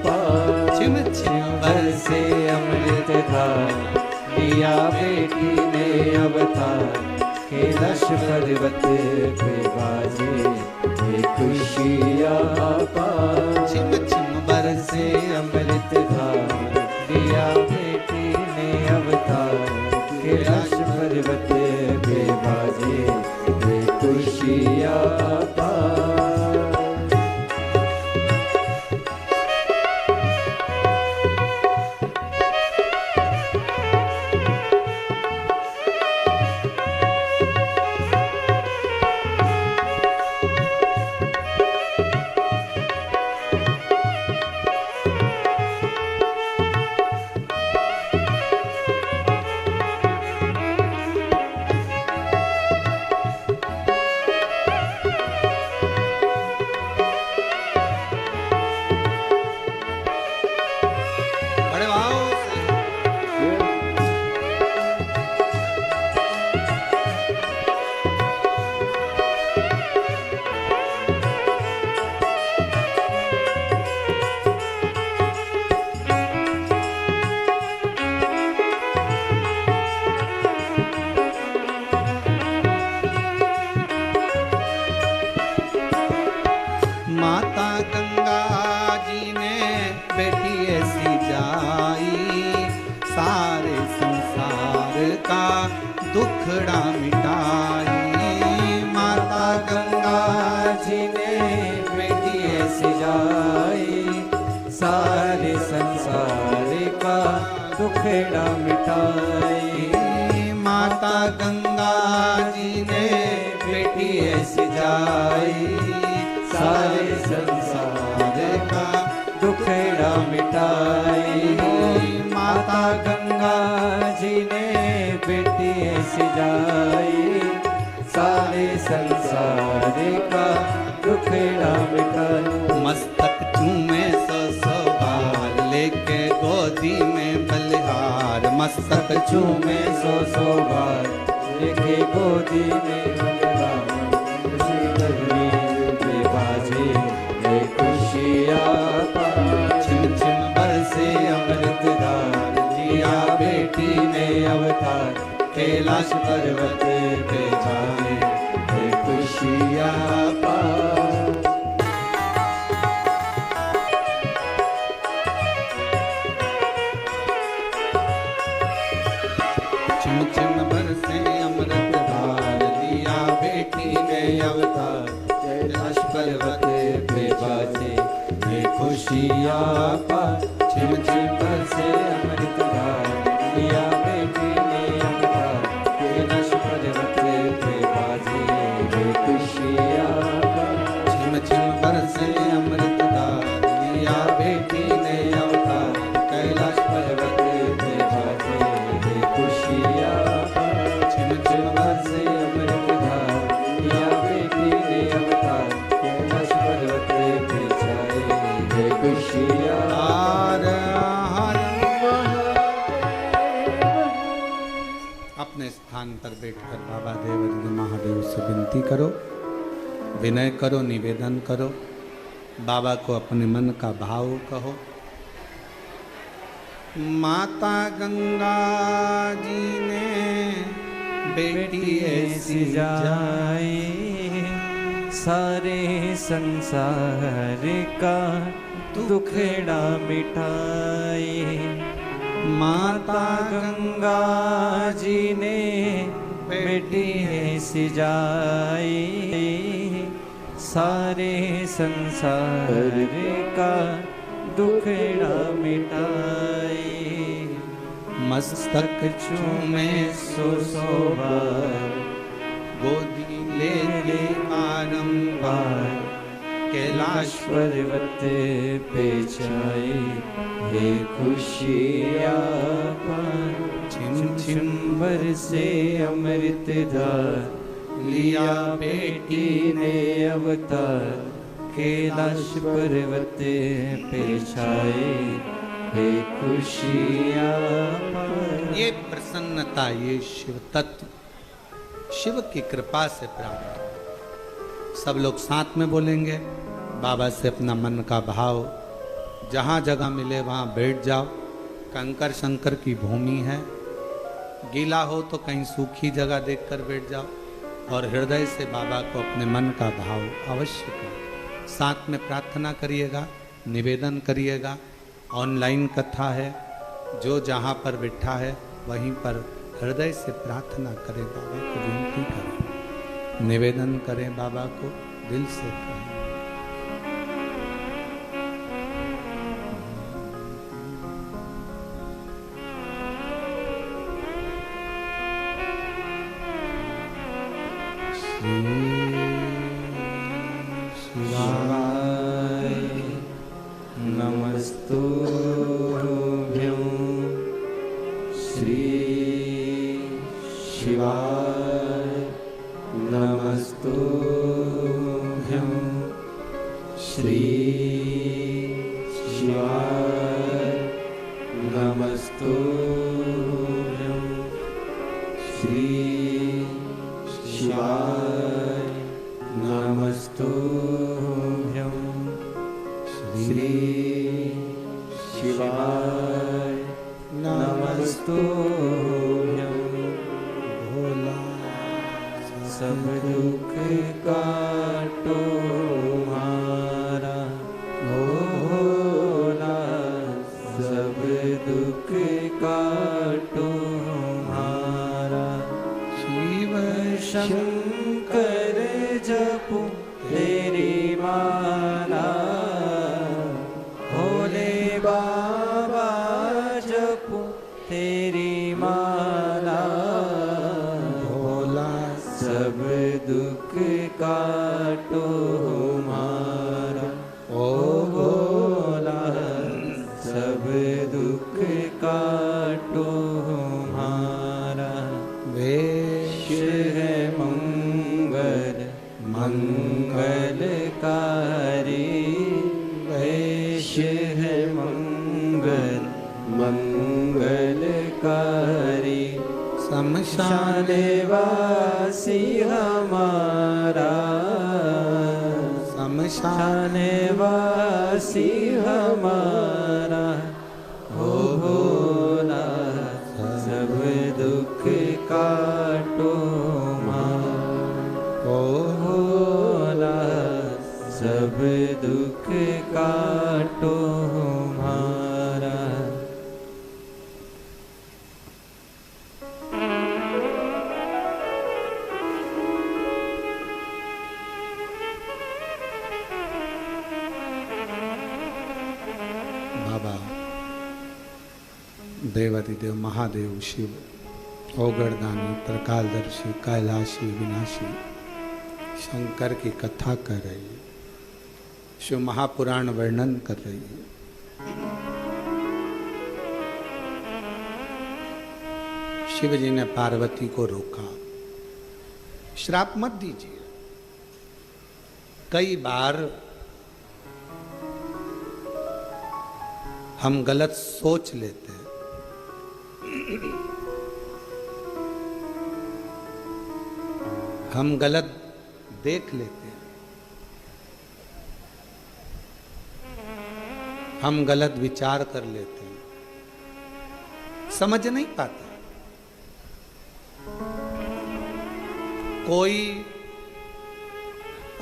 पान। छिम छिम बरसे अमृत धार, लिया बेटी ने अवतार, कैलाश पर्वत पे बाजे ये खुशियाँ पान। छिम छिम बरसे अमृत धार, लिया बेटी ने अवतार, कैलाश पर्वत पे बाजे ये खुशियाँ पान। बड़े भाव माता गंगा जी ने बेटी ऐसी जाई, सारे संसार का दुखड़ा मिटाई। माता गंगा जी ने बेटी ऐसी जाई, सारे संसार का दुखड़ा मिटाई। माता गंगा जी ने बेटी ऐसी जाई, सारे संसार का दुखड़ा मिटाई। माता गंगा जी ने बेटी ऐसी जाई, सारे संसार का दुखड़ा मिटाई। मस्तक चूमे सो बार, लेके गोदी में बलिहार। मस्तक चूमे सो बार, लेके गोदी में बलिहार। बाजे ये खुशियाँ पान। छिम छिम बरसे बेटी ने अवतार कैलाश पर्वत पे छाए हे खुशियाँ पाए। छिम छिम बरसे अमृत धार लिया बेटी ने अवतार कैलाश पर्वत पे बाजे हे खुशियाँ पाए। छिम छिम बरसे अमृत धार लिया बेटी ने अवतार कैलाश पर्वत पे बाजे हे खुशियाँ पाए। छिम छिम बरसे अमृत धार लिया बेटी ने अवतार कैलाश पर्वत पे बाजे हे खुशियाँ पाए। छिम छिम बरसे अमृत धार लिया बेटी ने अवतार कैलाश पर्वत पे छाए हे खुशियाँ हर हर अपने स्थान पर बैठकर बाबा देवाधिदेव महादेव से विनती करो, विनय करो, निवेदन करो, बाबा को अपने मन का भाव कहो। माता गंगा जी ने बेटी ऐसी जाए सारे संसार का दुखड़ा मिटाए। माता गंगा जी ने बेटी ऐसी जाए सारे संसार का दुखड़ा मिटाए। मस्तक चूमे सो बार, गोदी ले ले बारंबार, कैलाश पर्वत पे छाए हे खुशियाँ पाए। छिम छिम बरसे अमृत धार लिया बेटी ने अवतार कैलाश पर्वत पे छाए हे खुशियाँ पाए। ये प्रसन्नता, ये शिव तत्व शिव की कृपा से प्राप्त। सब लोग साथ में बोलेंगे, बाबा से अपना मन का भाव। जहाँ जगह मिले वहाँ बैठ जाओ। कंकर शंकर की भूमि है, गीला हो तो कहीं सूखी जगह देखकर बैठ जाओ और हृदय से बाबा को अपने मन का भाव अवश्य करो। साथ में प्रार्थना करिएगा, निवेदन करिएगा। ऑनलाइन कथा है, जो जहाँ पर बैठा है वहीं पर हृदय से प्रार्थना करें, बाबा को विनती करें, निवेदन करें, बाबा को दिल से कहें। शिवाय नमस्तुभ्यं श्री शिवाय नमस्तुभ्यं श्री शिवाय नमस्तुभ्यं श्री शिवाय नमस्तुभ्यं श्री शिवाय नमस्तुभ्यं। भोला सब दुख काटो हमारा, भोला सब दुख काटो हमारा। शिव शंकर जपो तेरी माला, भोले बाबा जपो तेरी माला। भोला सब दुख काटो हमारा, ओ भोला सब दुख काटो हमारा। वेश है मंगल मंगलकारी, वेश है मंगल मंगलकारी। शमशान वासी हमारा, शमशान वासी हमारा। हो भोला देवाधिदेव महादेव शिव, ओगड़दानी, त्रिकालदर्शी, कैलाशी, विनाशी शंकर की कथा कर रही है, शिव महापुराण वर्णन कर रही है। शिव जी ने पार्वती को रोका, श्राप मत दीजिए। कई बार हम गलत सोच लेते हैं, हम गलत देख लेते हैं, हम गलत विचार कर लेते हैं, समझ नहीं पाते। कोई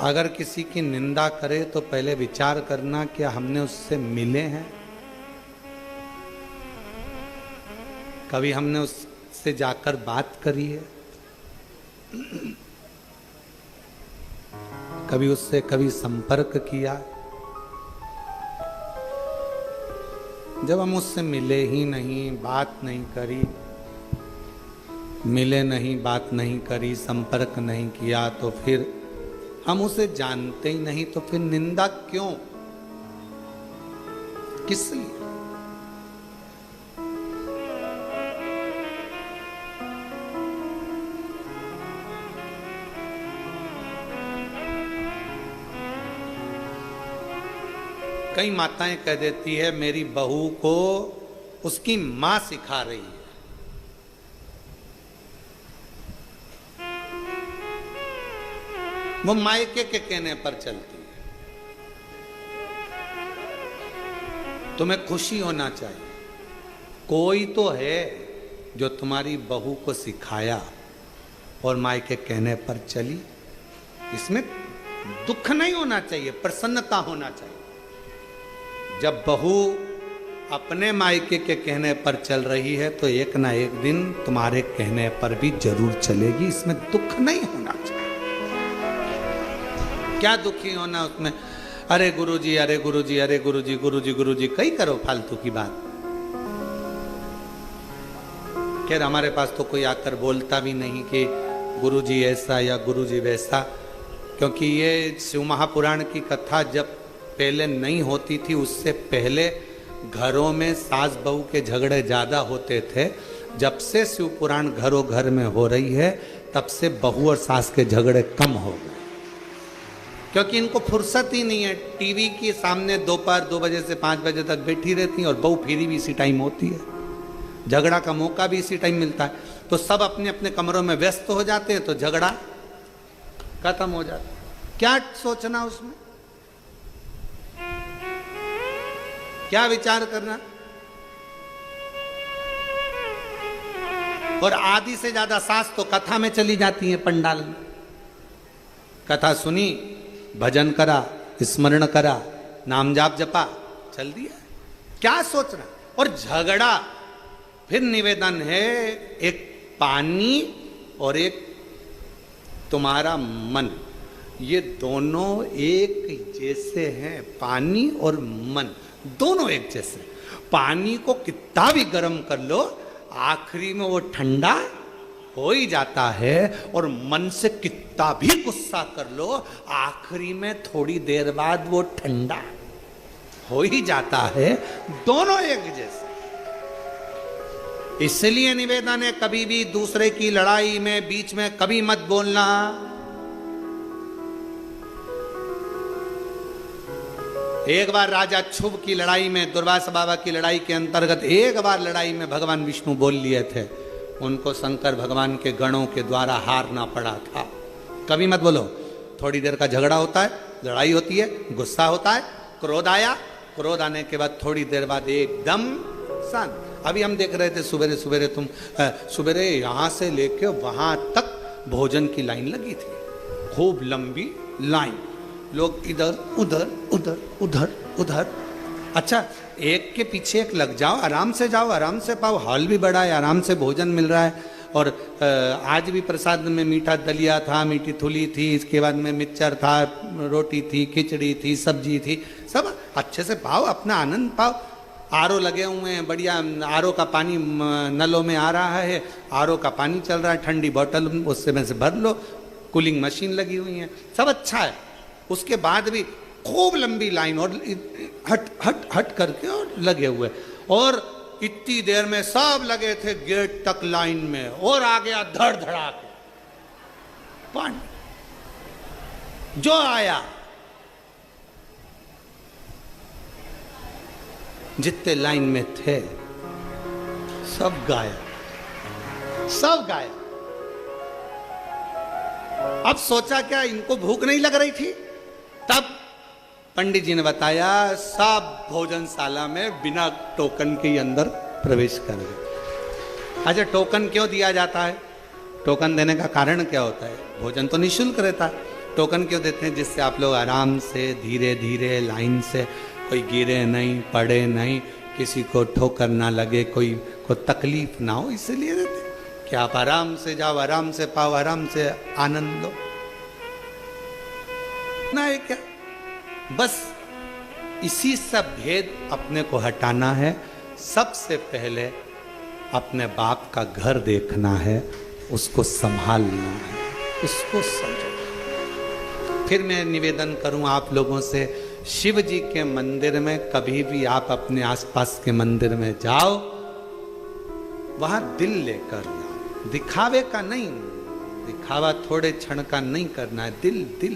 अगर किसी की निंदा करे तो पहले विचार करना क्या हमने उससे मिले हैं, कभी हमने उससे जाकर बात करी है, कभी उससे कभी संपर्क किया। जब हम उससे मिले ही नहीं, बात नहीं करी, मिले नहीं, बात नहीं करी, संपर्क नहीं किया, तो फिर हम उसे जानते ही नहीं, तो फिर निंदा क्यों, किस लिए? कई माताएं कह देती है मेरी बहू को उसकी मां सिखा रही है। वो मायके के कहने पर चलती है। तुम्हें खुशी होना चाहिए, कोई तो है जो तुम्हारी बहू को सिखाया और मायके कहने पर चली। इसमें दुख नहीं होना चाहिए, प्रसन्नता होना चाहिए। जब बहू अपने मायके के कहने पर चल रही है तो एक ना एक दिन तुम्हारे कहने पर भी जरूर चलेगी, इसमें दुख नहीं होना चाहिए। क्या दुखी होना उसमें, अरे गुरुजी, अरे गुरुजी, अरे गुरुजी, गुरुजी, गुरुजी, कई करो फालतू की बात। खैर हमारे पास तो कोई आकर बोलता भी नहीं कि गुरुजी ऐसा या गुरुजी वैसा, क्योंकि ये शिव महापुराण की कथा जब पहले नहीं होती थी, उससे पहले घरों में सास बहू के झगड़े ज्यादा होते थे। जब से शिव पुराण घरों घर में हो रही है तब से बहू और सास के झगड़े कम हो गए, क्योंकि इनको फुर्सत ही नहीं है। टीवी के सामने दोपहर 2 बजे से 5 बजे तक बैठी रहती हैं और बहू फिरी भी इसी टाइम होती है, झगड़ा का मौका भी इसी टाइम मिलता है, तो सब अपने अपने कमरों में व्यस्त हो जाते हैं, तो झगड़ा खत्म हो जाता है। क्या सोचना उसमें, क्या विचार करना। और आधी से ज्यादा सास तो कथा में चली जाती है, पंडाल में कथा सुनी, भजन करा, स्मरण करा, नाम जाप जपा, चल दिया। क्या सोचना। और झगड़ा, फिर निवेदन है, एक पानी और एक तुम्हारा मन, ये दोनों एक जैसे हैं। पानी और मन दोनों एक जैसे। पानी को कितना भी गर्म कर लो, आखिरी में वो ठंडा हो ही जाता है, और मन से कितना भी गुस्सा कर लो, आखिरी में थोड़ी देर बाद वो ठंडा हो ही जाता है। दोनों एक जैसे। इसलिए निवेदन है, कभी भी दूसरे की लड़ाई में बीच में कभी मत बोलना। एक बार राजा क्षुभ की लड़ाई में, दुर्वासा बाबा की लड़ाई के अंतर्गत एक बार लड़ाई में भगवान विष्णु बोल लिए थे, उनको शंकर भगवान के गणों के द्वारा हारना पड़ा था। कभी मत बोलो। थोड़ी देर का झगड़ा होता है, लड़ाई होती है, गुस्सा होता है, क्रोध आया, क्रोध आने के बाद थोड़ी देर बाद एकदम शांत। अभी हम देख रहे थे सुबेरे सुबेरे, तुम सुबेरे यहां से लेके वहां तक भोजन की लाइन लगी थी, खूब लंबी लाइन, लोग इधर उधर उधर उधर उधर। अच्छा, एक के पीछे एक लग जाओ, आराम से जाओ, आराम से पाओ, हॉल भी बड़ा है, आराम से भोजन मिल रहा है। और आज भी प्रसाद में मीठा दलिया था, मीठी थुली थी, इसके बाद में मिक्सचर था, रोटी थी, खिचड़ी थी, सब्जी थी, सब अच्छे से पाओ, अपना आनंद पाओ। आरओ लगे हुए हैं, बढ़िया आरओ का पानी नलों में आ रहा है, आरओ का पानी चल रहा है, ठंडी बोतल उससे में से भर लो, कूलिंग मशीन लगी हुई है, सब अच्छा है। उसके बाद भी खूब लंबी लाइन और हट हट हट करके और लगे हुए, और इतनी देर में सब लगे थे गेट तक लाइन में, और आ गया धड़ धड़ा के पानी। जो आया जितने लाइन में थे सब गायब, सब गायब। अब सोचा क्या इनको भूख नहीं लग रही थी? तब पंडित जी ने बताया सब भोजनशाला में बिना टोकन के अंदर प्रवेश कर गए। अच्छा, टोकन क्यों दिया जाता है? टोकन देने का कारण क्या होता है? भोजन तो निःशुल्क रहता है, टोकन क्यों देते हैं? जिससे आप लोग आराम से धीरे धीरे लाइन से, कोई गिरे नहीं, पड़े नहीं, किसी को ठोकर ना लगे, कोई को तकलीफ ना हो, इसलिए देते कि आप आराम से जाओ, आराम से पाओ, आराम से आनंद लो। ना है क्या? बस इसी सब भेद अपने को हटाना है। सबसे पहले अपने बाप का घर देखना है, उसको संभालना है, उसको समझो। फिर मैं निवेदन करूं आप लोगों से, शिव जी के मंदिर में कभी भी आप अपने आसपास के मंदिर में जाओ, वहां दिल लेकर जाओ, दिखावे का नहीं, दिखावा थोड़े क्षण का नहीं करना है, दिल दिल